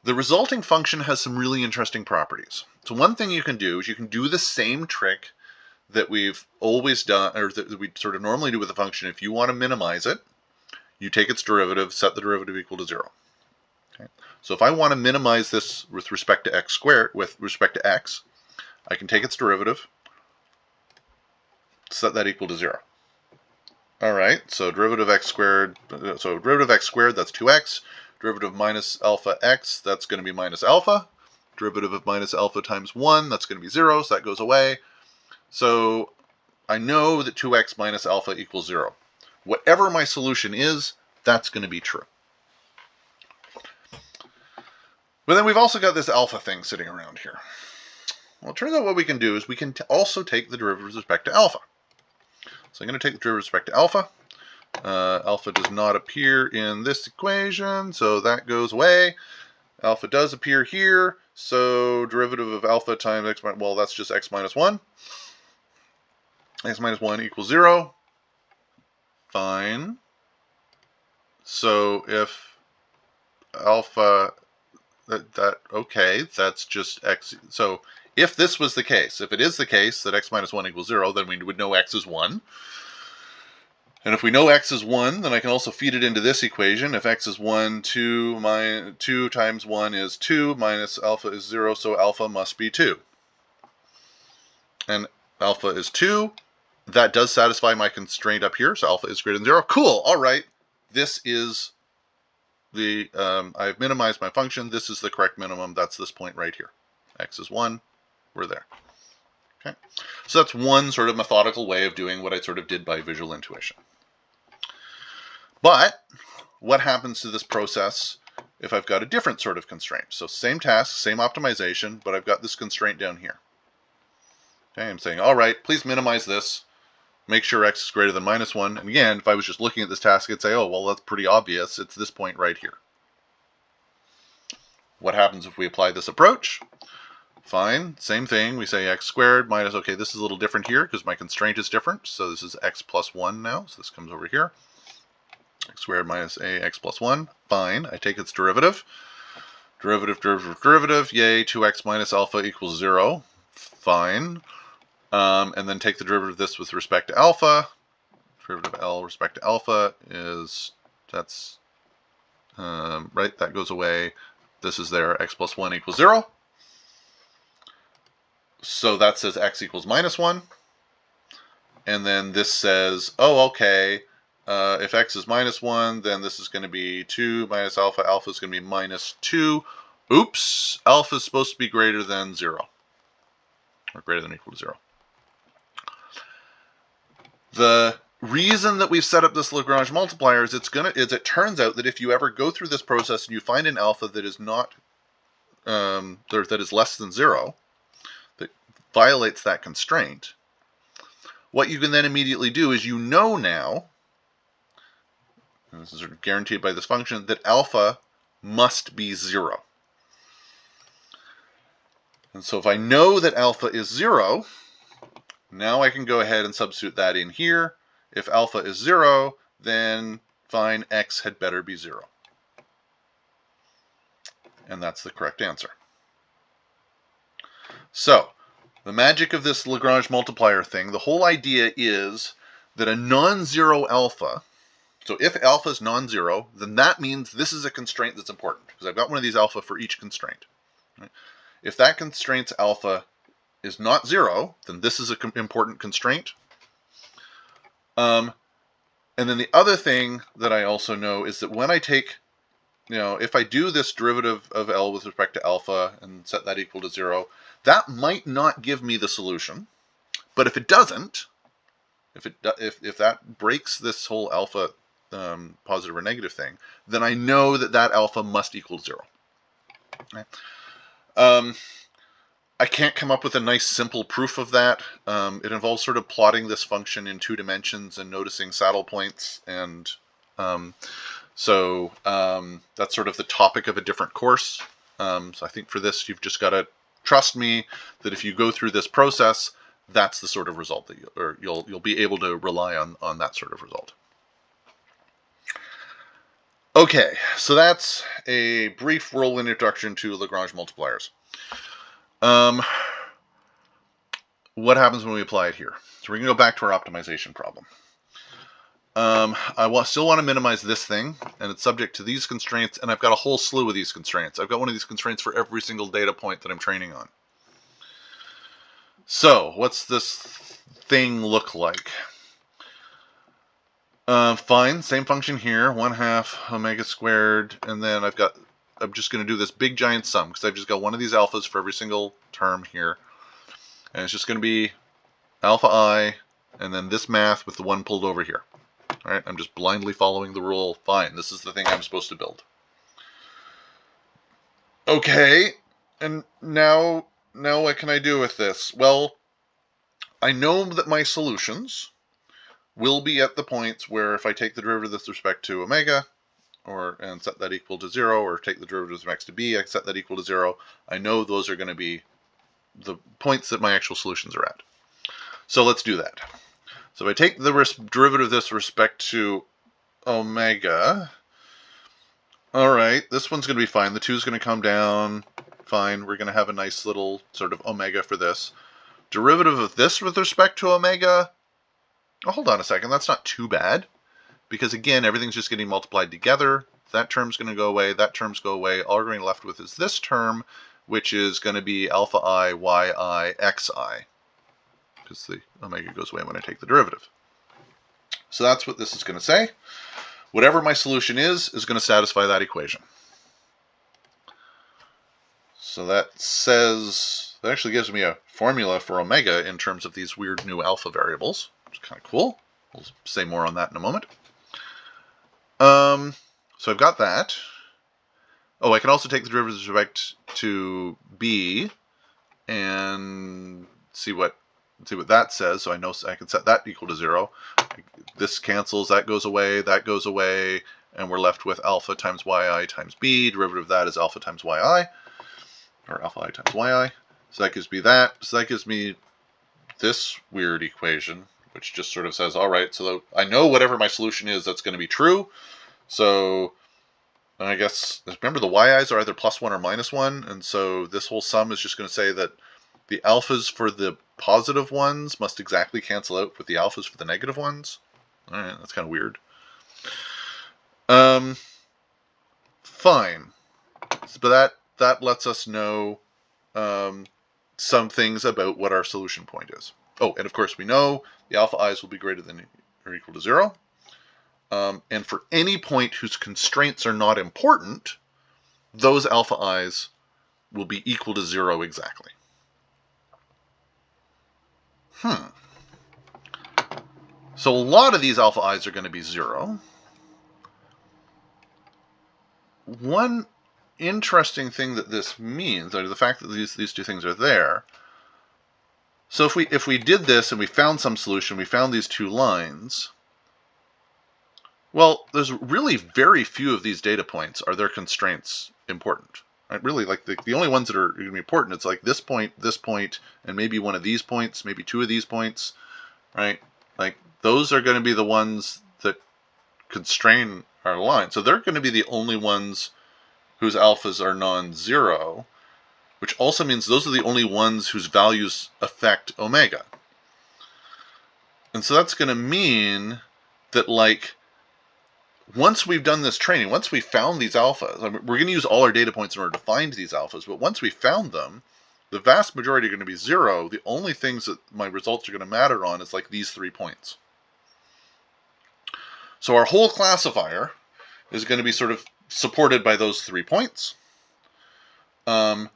the resulting function has some really interesting properties. So one thing you can do is you can do the same trick that we've always done, or that we sort of normally do with a function. If you want to minimize it, you take its derivative, set the derivative equal to 0. Okay. So if I want to minimize this with respect to x squared, with respect to x, I can take its derivative, set that equal to 0. All right, so derivative x squared, that's 2x. Derivative minus alpha x, that's going to be minus alpha. Derivative of minus alpha times 1, that's going to be 0, so that goes away. So I know that 2x minus alpha equals 0. Whatever my solution is, that's going to be true. But then we've also got this alpha thing sitting around here. Well, it turns out what we can do is we can also take the derivative with respect to alpha. So I'm going to take the derivative with respect to alpha. Alpha does not appear in this equation, so that goes away. Alpha does appear here, so derivative of alpha times x, well, that's just x minus 1. X minus 1 equals 0. Fine. So if alpha, okay, that's just x. So if this was the case, if it is the case that x minus 1 equals 0, then we would know x is 1. And if we know x is 1, then I can also feed it into this equation. If x is 1, 2 times 1 is 2, minus alpha is 0, so alpha must be 2. And alpha is 2. That does satisfy my constraint up here, so alpha is greater than 0. Cool, all right. This is the, I've minimized my function. This is the correct minimum. That's this point right here. X is 1. We're there. Okay, so that's one sort of methodical way of doing what I sort of did by visual intuition. But what happens to this process if I've got a different sort of constraint? So same task, same optimization, but I've got this constraint down here. Okay, I'm saying, all right, please minimize this. Make sure x is greater than minus 1. And again, if I was just looking at this task, I'd say, oh, well, that's pretty obvious. It's this point right here. What happens if we apply this approach? Fine, same thing. We say x squared minus, okay, this is a little different here because my constraint is different. So this is x plus 1 now. So this comes over here. X squared minus ax plus 1. Fine, I take its derivative. Derivative, yay, 2x minus alpha equals 0. Fine. And then take the derivative of this with respect to alpha. Derivative of L with respect to alpha is, that's, right, that goes away. This is there, x plus 1 equals 0. So that says x equals minus 1. And then this says, oh, okay, if x is minus 1, then this is going to be 2 minus alpha. Alpha is going to be minus 2. Oops, alpha is supposed to be greater than 0. Or greater than or equal to 0. The reason that we've set up this Lagrange multiplier is it turns out that if you ever go through this process and you find an alpha that is not that is less than 0, that violates that constraint, what you can then immediately do is you know now, and this is sort of guaranteed by this function, that alpha must be 0. And so if I know that alpha is 0, now I can go ahead and substitute that in here. If alpha is 0, then fine, x had better be 0. And that's the correct answer. So, the magic of this Lagrange multiplier thing, the whole idea is that a non-zero alpha, so if alpha is non-zero, then that means this is a constraint that's important, because I've got one of these alpha for each constraint. Right? If that constraint's alpha is not 0, then this is an important constraint. And then the other thing that I also know is that when I take, if I do this derivative of L with respect to alpha and set that equal to 0, that might not give me the solution. But if it doesn't, if that breaks this whole alpha positive or negative thing, then I know that that alpha must equal 0. Okay. I can't come up with a nice simple proof of that. It involves sort of plotting this function in 2 dimensions and noticing saddle points, and so that's sort of the topic of a different course. So I think for this you've just got to trust me that if you go through this process, that's the sort of result that you'll be able to rely on that sort of result. Okay, so that's a brief whirlwind introduction to Lagrange multipliers. What happens when we apply it here? So we're going to go back to our optimization problem. I still want to minimize this thing, and it's subject to these constraints, and I've got a whole slew of these constraints. I've got one of these constraints for every single data point that I'm training on. So, what's this thing look like? Fine, same function here, 1/2 omega squared, and then I've got I'm just going to do this big giant sum because I've just got one of these alphas for every single term here. And it's just going to be alpha I, and then this math with the one pulled over here. All right, I'm just blindly following the rule. Fine, this is the thing I'm supposed to build. Okay, and now what can I do with this? Well, I know that my solutions will be at the points where if I take the derivative with respect to omega, and set that equal to 0, or take the derivative with x to b, I set that equal to 0. I know those are going to be the points that my actual solutions are at. So let's do that. So if I take the derivative of this with respect to omega, all right, this one's going to be fine. The 2 is going to come down. Fine, we're going to have a nice little sort of omega for this. Derivative of this with respect to omega, oh, hold on a second, that's not too bad. Because again, everything's just getting multiplied together. That term's going to go away, that term's go away. All we're going to be left with is this term, which is going to be alpha I, yi, xi. Because the omega goes away when I take the derivative. So that's what this is going to say. Whatever my solution is going to satisfy that equation. So that says, that actually gives me a formula for omega in terms of these weird new alpha variables, which is kind of cool. We'll say more on that in a moment. So I've got that. Oh, I can also take the derivative with respect to b and see what that says. So I know I can set that equal to 0. This cancels, that goes away, and we're left with alpha times yi times b. Derivative of that is alpha times yi, or alpha I times yi. So that gives me that. So that gives me this weird equation, which just sort of says, all right, so I know whatever my solution is, that's going to be true. So I guess, remember the yi's are either +1 or -1, and so this whole sum is just going to say that the alphas for the positive ones must exactly cancel out with the alphas for the negative ones. All right, that's kind of weird. Fine. But that lets us know some things about what our solution point is. Oh, and of course we know the alpha i's will be greater than or equal to 0. And for any point whose constraints are not important, those alpha i's will be equal to 0 exactly. So a lot of these alpha i's are going to be 0. One interesting thing that this means, or the fact that these two things are there. So if we did this and we found some solution, we found these two lines. Well, there's really very few of these data points are their constraints important. Right? Really, like the only ones that are going to be important, it's like this point, and maybe one of these points, maybe two of these points, right? Like those are going to be the ones that constrain our line. So they're going to be the only ones whose alphas are non-zero, which also means those are the only ones whose values affect omega. And so that's going to mean that, like, once we've done this training, once we found these alphas, I mean, we're going to use all our data points in order to find these alphas, but once we found them, the vast majority are going to be 0. The only things that my results are going to matter on is like these 3 points. So our whole classifier is going to be sort of supported by those 3 points. And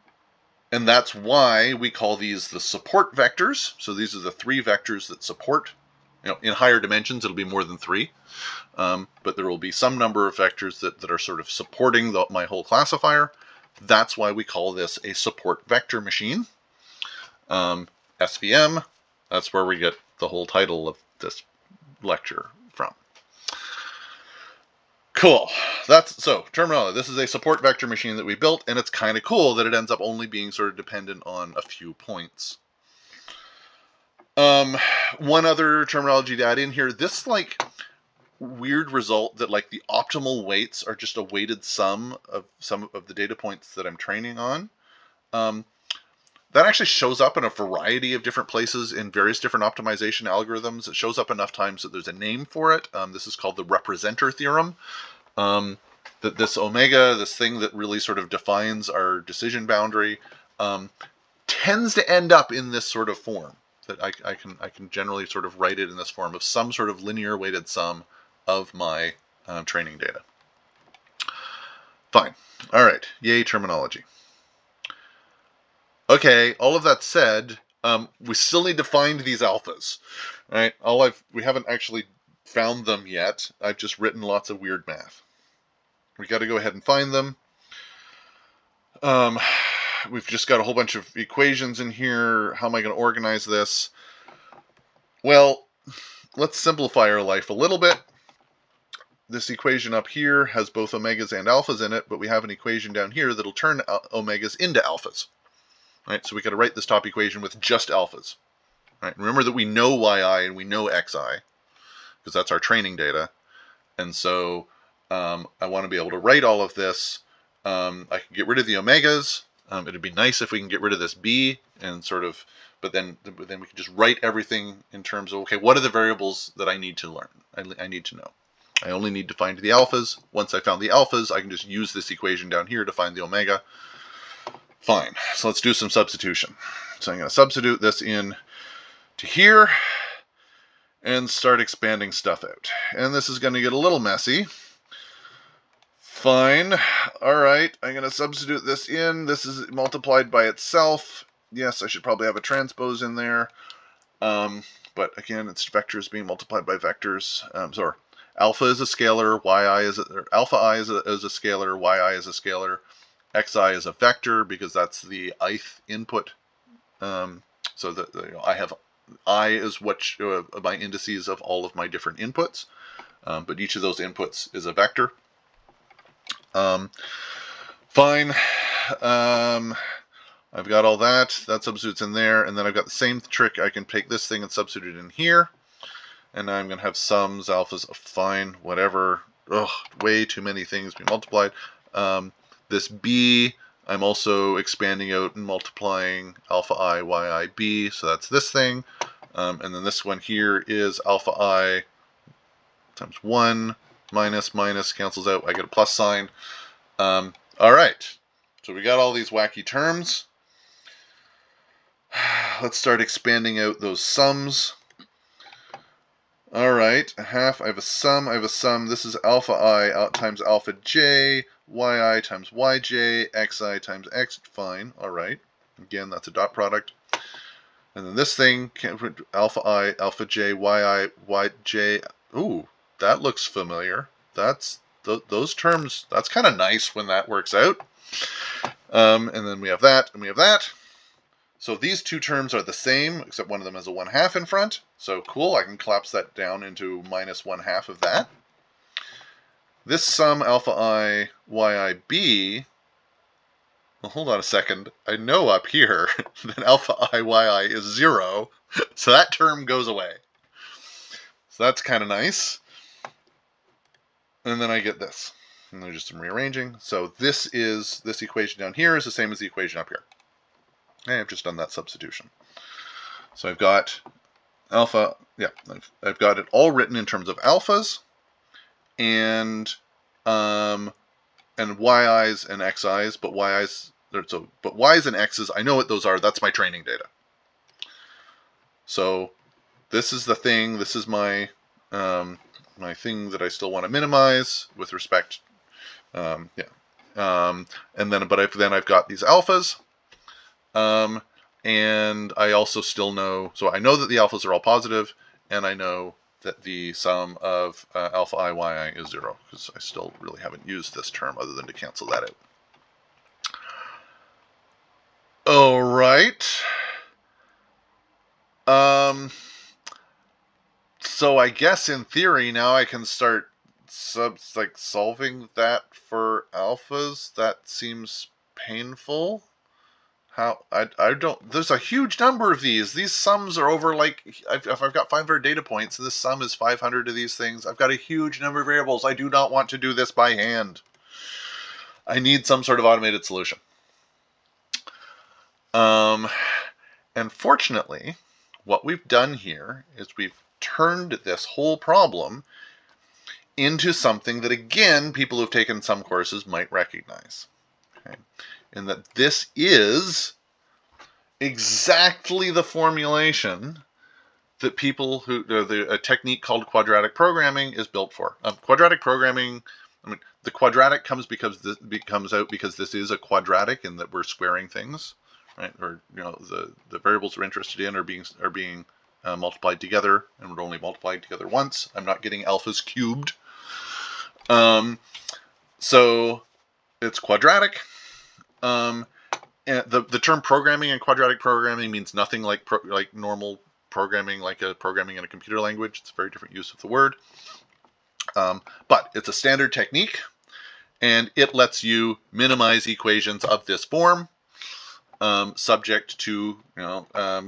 that's why we call these the support vectors. So these are the 3 vectors that support. In higher dimensions, it'll be more than 3. But there will be some number of vectors that are sort of supporting my whole classifier. That's why we call this a support vector machine. SVM, that's where we get the whole title of this lecture from. Cool. So terminology. This is a support vector machine that we built, and it's kind of cool that it ends up only being sort of dependent on a few points. One other terminology to add in here, this like weird result that like the optimal weights are just a weighted sum of some of the data points that I'm training on. That actually shows up in a variety of different places in various different optimization algorithms. It shows up enough times that there's a name for it. This is called the representer theorem. That this omega, this thing that really sort of defines our decision boundary, tends to end up in this sort of form. That I can generally sort of write it in this form of some sort of linear weighted sum of my training data. Fine. All right. Yay, terminology. Okay, all of that said, we still need to find these alphas, right? We haven't actually found them yet. I've just written lots of weird math. We got to go ahead and find them. We've just got a whole bunch of equations in here. How am I going to organize this? Well, let's simplify our life a little bit. This equation up here has both omegas and alphas in it, but we have an equation down here that'll turn omegas into alphas. Right, so we got to write this top equation with just alphas. Right, remember that we know yi and we know xi, because that's our training data. And so I want to be able to write all of this. I can get rid of the omegas. It'd be nice if we can get rid of this b and sort of, but then we can just write everything in terms of, okay, what are the variables that I need to learn? I need to know. I only need to find the alphas. Once I found the alphas, I can just use this equation down here to find the omega. Fine, so let's do some substitution. So I'm going to substitute this in to here and start expanding stuff out. And this is going to get a little messy. Fine. All right, I'm going to substitute this in. This is multiplied by itself. Yes, I should probably have a transpose in there. But again, it's vectors being multiplied by vectors. Sorry, alpha is a scalar, alpha I is a scalar, yi is a scalar. Xi is a vector because that's the ith input. So that I have I is what my indices of all of my different inputs, but each of those inputs is a vector. Fine. I've got all that. That substitutes in there, and then I've got the same trick. I can take this thing and substitute it in here, and now I'm going to have sums, alphas. Fine, whatever. Ugh, way too many things being multiplied. This b, I'm also expanding out and multiplying alpha I, yi, b, so that's this thing. And then this one here is alpha I times 1, minus, cancels out, I get a plus sign. All right, so we got all these wacky terms. Let's start expanding out those sums. All right, I have a sum, this is alpha I times alpha j, yi times yj, xi times x, fine, all right. Again, that's a dot product. And then this thing, alpha I, alpha j, yi, yj, ooh, that looks familiar. Those terms, that's kind of nice when that works out. And then we have that, and we have that. So these two terms are the same, except one of them has a 1/2 in front. So cool, I can collapse that down into minus 1/2 of that. This sum alpha I, yi, b, well, hold on a second. I know up here that alpha I, yi is 0, so that term goes away. So that's kind of nice. And then I get this. And there's just some rearranging. So this equation down here is the same as the equation up here. And I've just done that substitution. So I've got alpha, yeah, I've got it all written in terms of alphas and yi's and xi's, but y's and x's, I know what those are. That's my training data. So this is the thing. This is my my thing that I still want to minimize with respect. And then, then I've got these alphas. And I also still know, so I know that the alphas are all positive, and I know that the sum of alpha I, yi is 0, because I still really haven't used this term other than to cancel that out. All right. So I guess in theory now I can start solving that for alphas. That seems painful. How I don't. There's a huge number of these. These sums are over if I've got 500 data points, this sum is 500 of these things. I've got a huge number of variables. I do not want to do this by hand. I need some sort of automated solution. And fortunately, what we've done here is we've turned this whole problem into something that, again, people who've taken some courses might recognize. Okay. And that this is exactly the formulation that a technique called quadratic programming is built for. Quadratic programming I mean, the quadratic comes out because this is a quadratic in that we're squaring things, right? Or the variables we're interested in are being multiplied together, and we're only multiplied together once. I'm not getting alphas cubed. So it's quadratic. And the term programming and quadratic programming means nothing like normal programming, like programming in a computer language. It's a very different use of the word. But it's a standard technique, and it lets you minimize equations of this form, subject to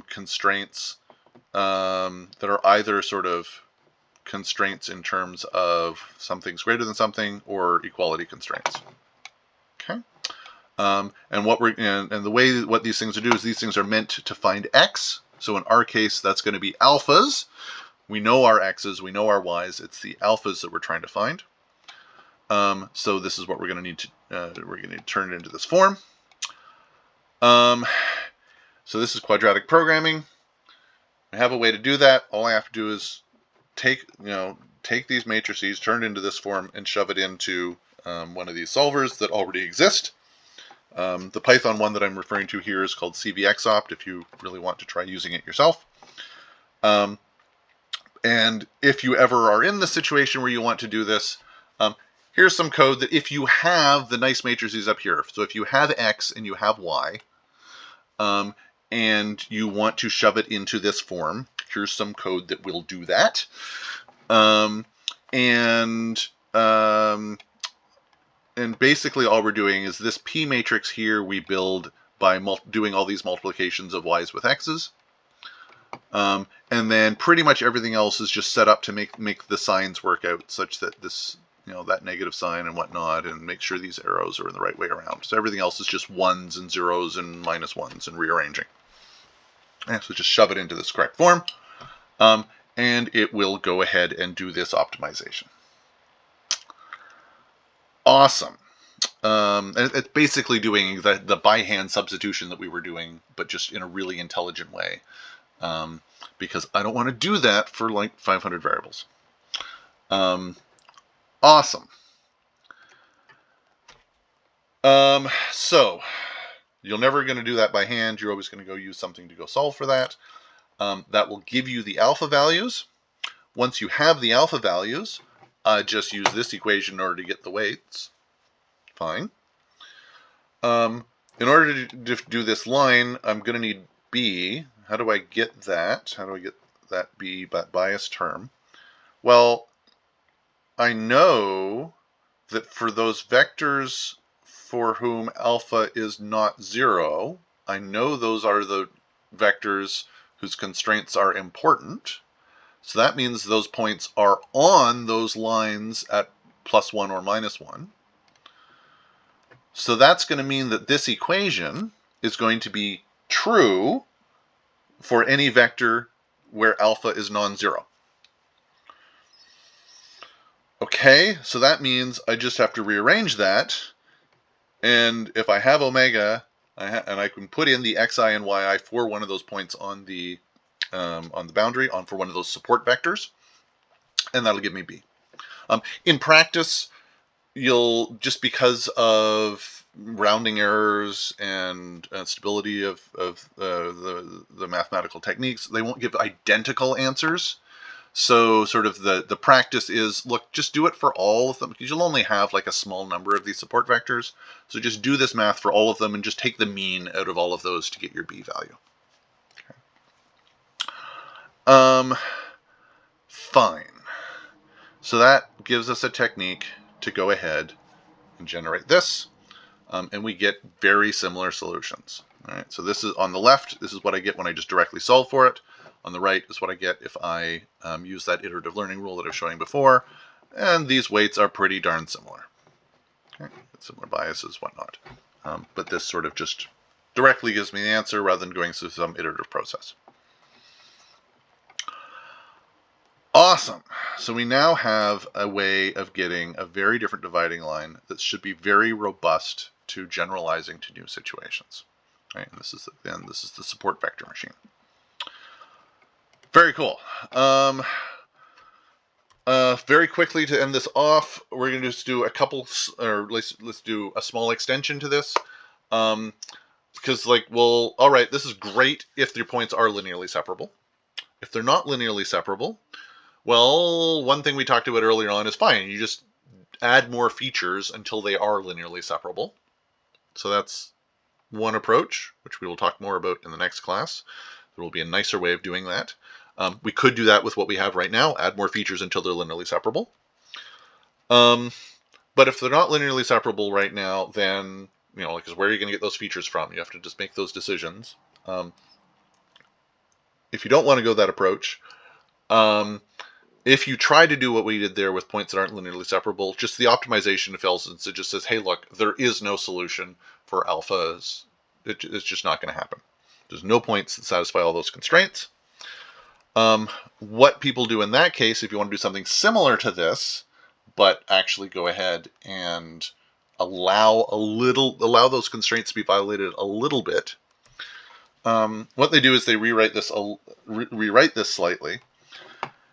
constraints that are either sort of constraints in terms of something's greater than something or equality constraints. Okay. And the way what these things do is these things are meant to find x. So in our case, that's going to be alphas. We know our x's, we know our y's. It's the alphas that we're trying to find. So this is what we're going to need to turn it into this form. So this is quadratic programming. I have a way to do that. All I have to do is take these matrices, turn it into this form, and shove it into one of these solvers that already exist. The Python one that I'm referring to here is called CVXOpt, if you really want to try using it yourself. And if you ever are in the situation where you want to do this, here's some code that if you have the nice matrices up here, so if you have X and you have Y, and you want to shove it into this form, here's some code that will do that. And basically all we're doing is this P matrix here we build by doing all these multiplications of Y's with X's. And then pretty much everything else is just set up to make the signs work out such that this, that negative sign and whatnot, and make sure these arrows are in the right way around. So everything else is just ones and zeros and minus ones and rearranging. And so just shove it into this correct form, and it will go ahead and do this optimization. Awesome. And it's basically doing the by-hand substitution that we were doing, but just in a really intelligent way. Because I don't want to do that for like 500 variables. Awesome. So you're never going to do that by hand. You're always going to go use something to go solve for that. That will give you the alpha values. Once you have the alpha values, just use this equation in order to get the weights. Fine. In order to do this line, I'm going to need B. How do I get that? How do I get that B bias term? Well, I know that for those vectors for whom alpha is not 0, I know those are the vectors whose constraints are important. So that means those points are on those lines at +1 or -1. So that's going to mean that this equation is going to be true for any vector where alpha is non-zero. Okay, so that means I just have to rearrange that, and if I have omega, and I can put in the xi and yi for one of those points on the boundary, for one of those support vectors, and that'll give me B. In practice, you'll, just because of rounding errors and stability of the mathematical techniques, they won't give identical answers. So sort of the practice is, look, just do it for all of them, because you'll only have like a small number of these support vectors. So just do this math for all of them and just take the mean out of all of those to get your B value. Okay. Fine. So that gives us a technique to go ahead and generate this, and we get very similar solutions. All right, so this is on the left, this is what I get when I just directly solve for it. On the right is what I get if I use that iterative learning rule that I was showing before, and these weights are pretty darn similar. Okay, similar biases, whatnot. But this sort of just directly gives me the answer rather than going through some iterative process. Awesome. So we now have a way of getting a very different dividing line that should be very robust to generalizing to new situations. Right? And this is the support vector machine. Very cool. Very quickly to end this off, we're going to just do a couple, or let's do a small extension to this. Because like, well, all right, this is great if your points are linearly separable. If they're not linearly separable, well, one thing we talked about earlier on is fine. You just add more features until they are linearly separable. So that's one approach, which we will talk more about in the next class. There will be a nicer way of doing that. We could do that with what we have right now, add more features until they're linearly separable. But if they're not linearly separable right now, then, because where are you going to get those features from? You have to just make those decisions. If you don't want to go that approach, if you try to do what we did there with points that aren't linearly separable, just the optimization fails, and it just says, hey, look, there is no solution for alphas. It's just not going to happen. There's no points that satisfy all those constraints. What people do in that case, if you want to do something similar to this, but actually go ahead and allow those constraints to be violated a little bit, what they do is they rewrite this slightly,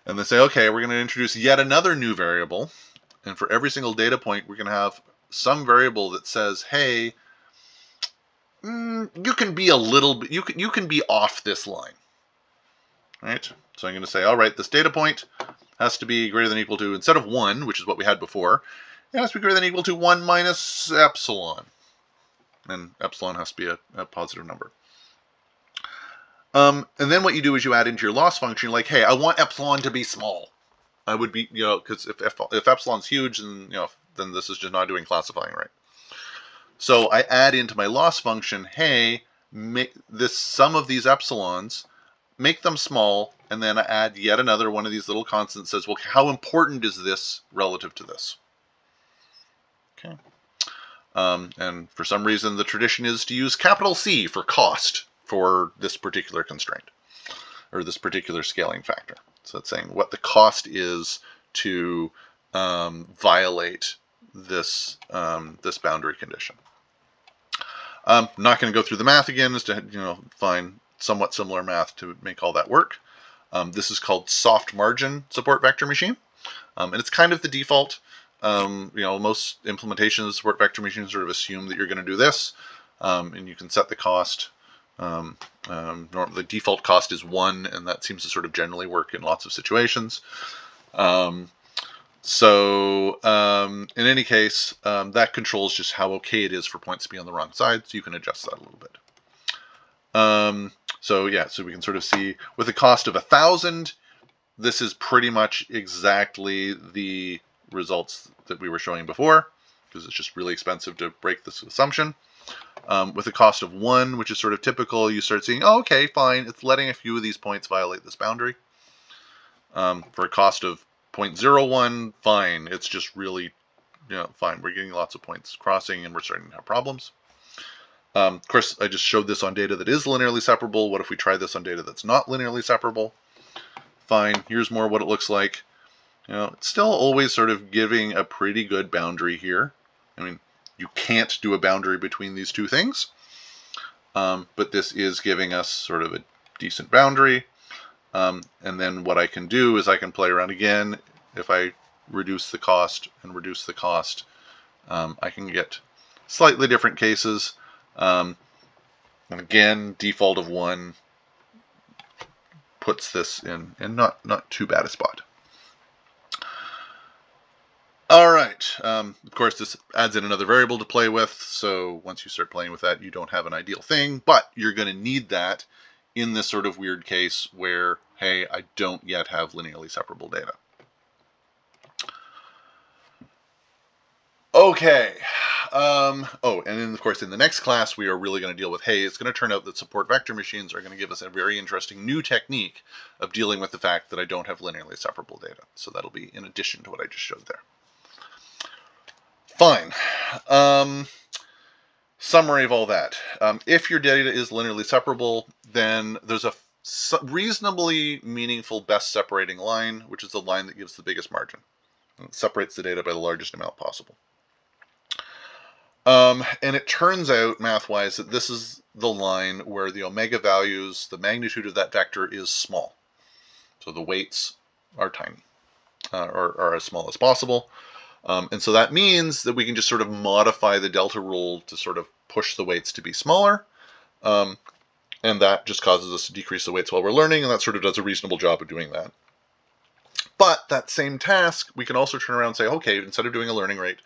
and they say, okay, we're going to introduce yet another new variable, and for every single data point, we're going to have some variable that says, hey, you can be a little bit, you can be off this line, right? So I'm going to say, all right, this data point has to be greater than or equal to, instead of 1, which is what we had before, it has to be greater than or equal to 1 minus epsilon. And epsilon has to be a positive number. And then what you do is you add into your loss function, like, hey, I want epsilon to be small. I would be, because if epsilon's huge, then, then this is just not doing classifying right. So I add into my loss function, hey, make this sum of these epsilons, make them small, and then I add yet another one of these little constants that says, well, how important is this relative to this? Okay. And for some reason, the tradition is to use capital C for cost for this particular constraint, or this particular scaling factor. So it's saying what the cost is to violate this, this boundary condition. I'm not going to go through the math again, just to find somewhat similar math to make all that work. This is called soft margin support vector machine, and it's kind of the default. Most implementations of support vector machines sort of assume that you're going to do this, and you can set the cost. The default cost is 1, and that seems to sort of generally work in lots of situations. In any case, that controls just how okay it is for points to be on the wrong side, so you can adjust that a little bit. So we can sort of see with a cost of 1,000, this is pretty much exactly the results that we were showing before, because it's just really expensive to break this assumption. With a cost of 1, which is sort of typical, you start seeing, oh, okay, fine, it's letting a few of these points violate this boundary. For a cost of 0.01, fine, it's just really, fine, we're getting lots of points crossing and we're starting to have problems. Of course, I just showed this on data that is linearly separable. What if we try this on data that's not linearly separable? Fine, here's more what it looks like. It's still always sort of giving a pretty good boundary here. I mean, you can't do a boundary between these two things, but this is giving us sort of a decent boundary. And then what I can do is I can play around again. If I reduce the cost and reduce the cost, I can get slightly different cases. And again, default of 1 puts this in not too bad a spot. All right. Of course, this adds in another variable to play with. So once you start playing with that, you don't have an ideal thing, but you're going to need that in this sort of weird case where, hey, I don't yet have linearly separable data. Okay. And then, of course, in the next class, we are really going to deal with, hey, it's going to turn out that support vector machines are going to give us a very interesting new technique of dealing with the fact that I don't have linearly separable data. So that'll be in addition to what I just showed there. Fine. Summary of all that. If your data is linearly separable, then there's a reasonably meaningful best separating line, which is the line that gives the biggest margin. It separates the data by the largest amount possible. And it turns out, math-wise, that this is the line where the omega values, the magnitude of that vector is small. So the weights are tiny. or as small as possible. And so that means that we can just sort of modify the delta rule to sort of push the weights to be smaller. And that just causes us to decrease the weights while we're learning, and that sort of does a reasonable job of doing that. But that same task, we can also turn around and say, okay, instead of doing a learning rate,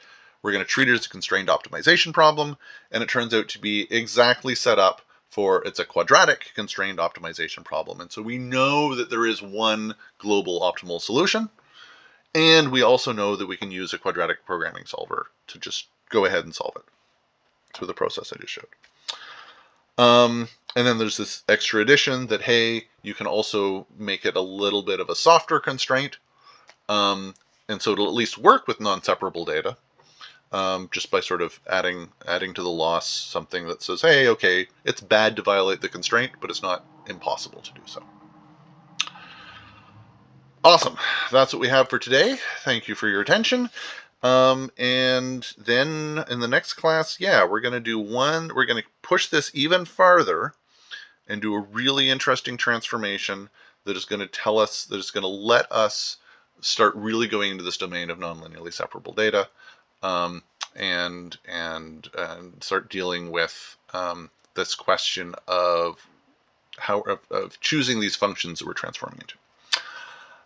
we're going to treat it as a constrained optimization problem, and it turns out to be exactly set up for, it's a quadratic constrained optimization problem. And so we know that there is one global optimal solution, and we also know that we can use a quadratic programming solver to just go ahead and solve it through the process I just showed. And then there's this extra addition that, hey, you can also make it a little bit of a softer constraint. And so it'll at least work with non-separable data, just by sort of adding to the loss something that says, hey, okay, it's bad to violate the constraint, but it's not impossible to do so. Awesome. That's what we have for today. Thank you for your attention. And then in the next class, yeah, we're going to push this even farther and do a really interesting transformation that is going to tell us, that is going to let us start really going into this domain of non-linearly separable data, and start dealing with this question of of choosing these functions that we're transforming into.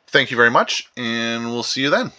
Thank you very much, and we'll see you then.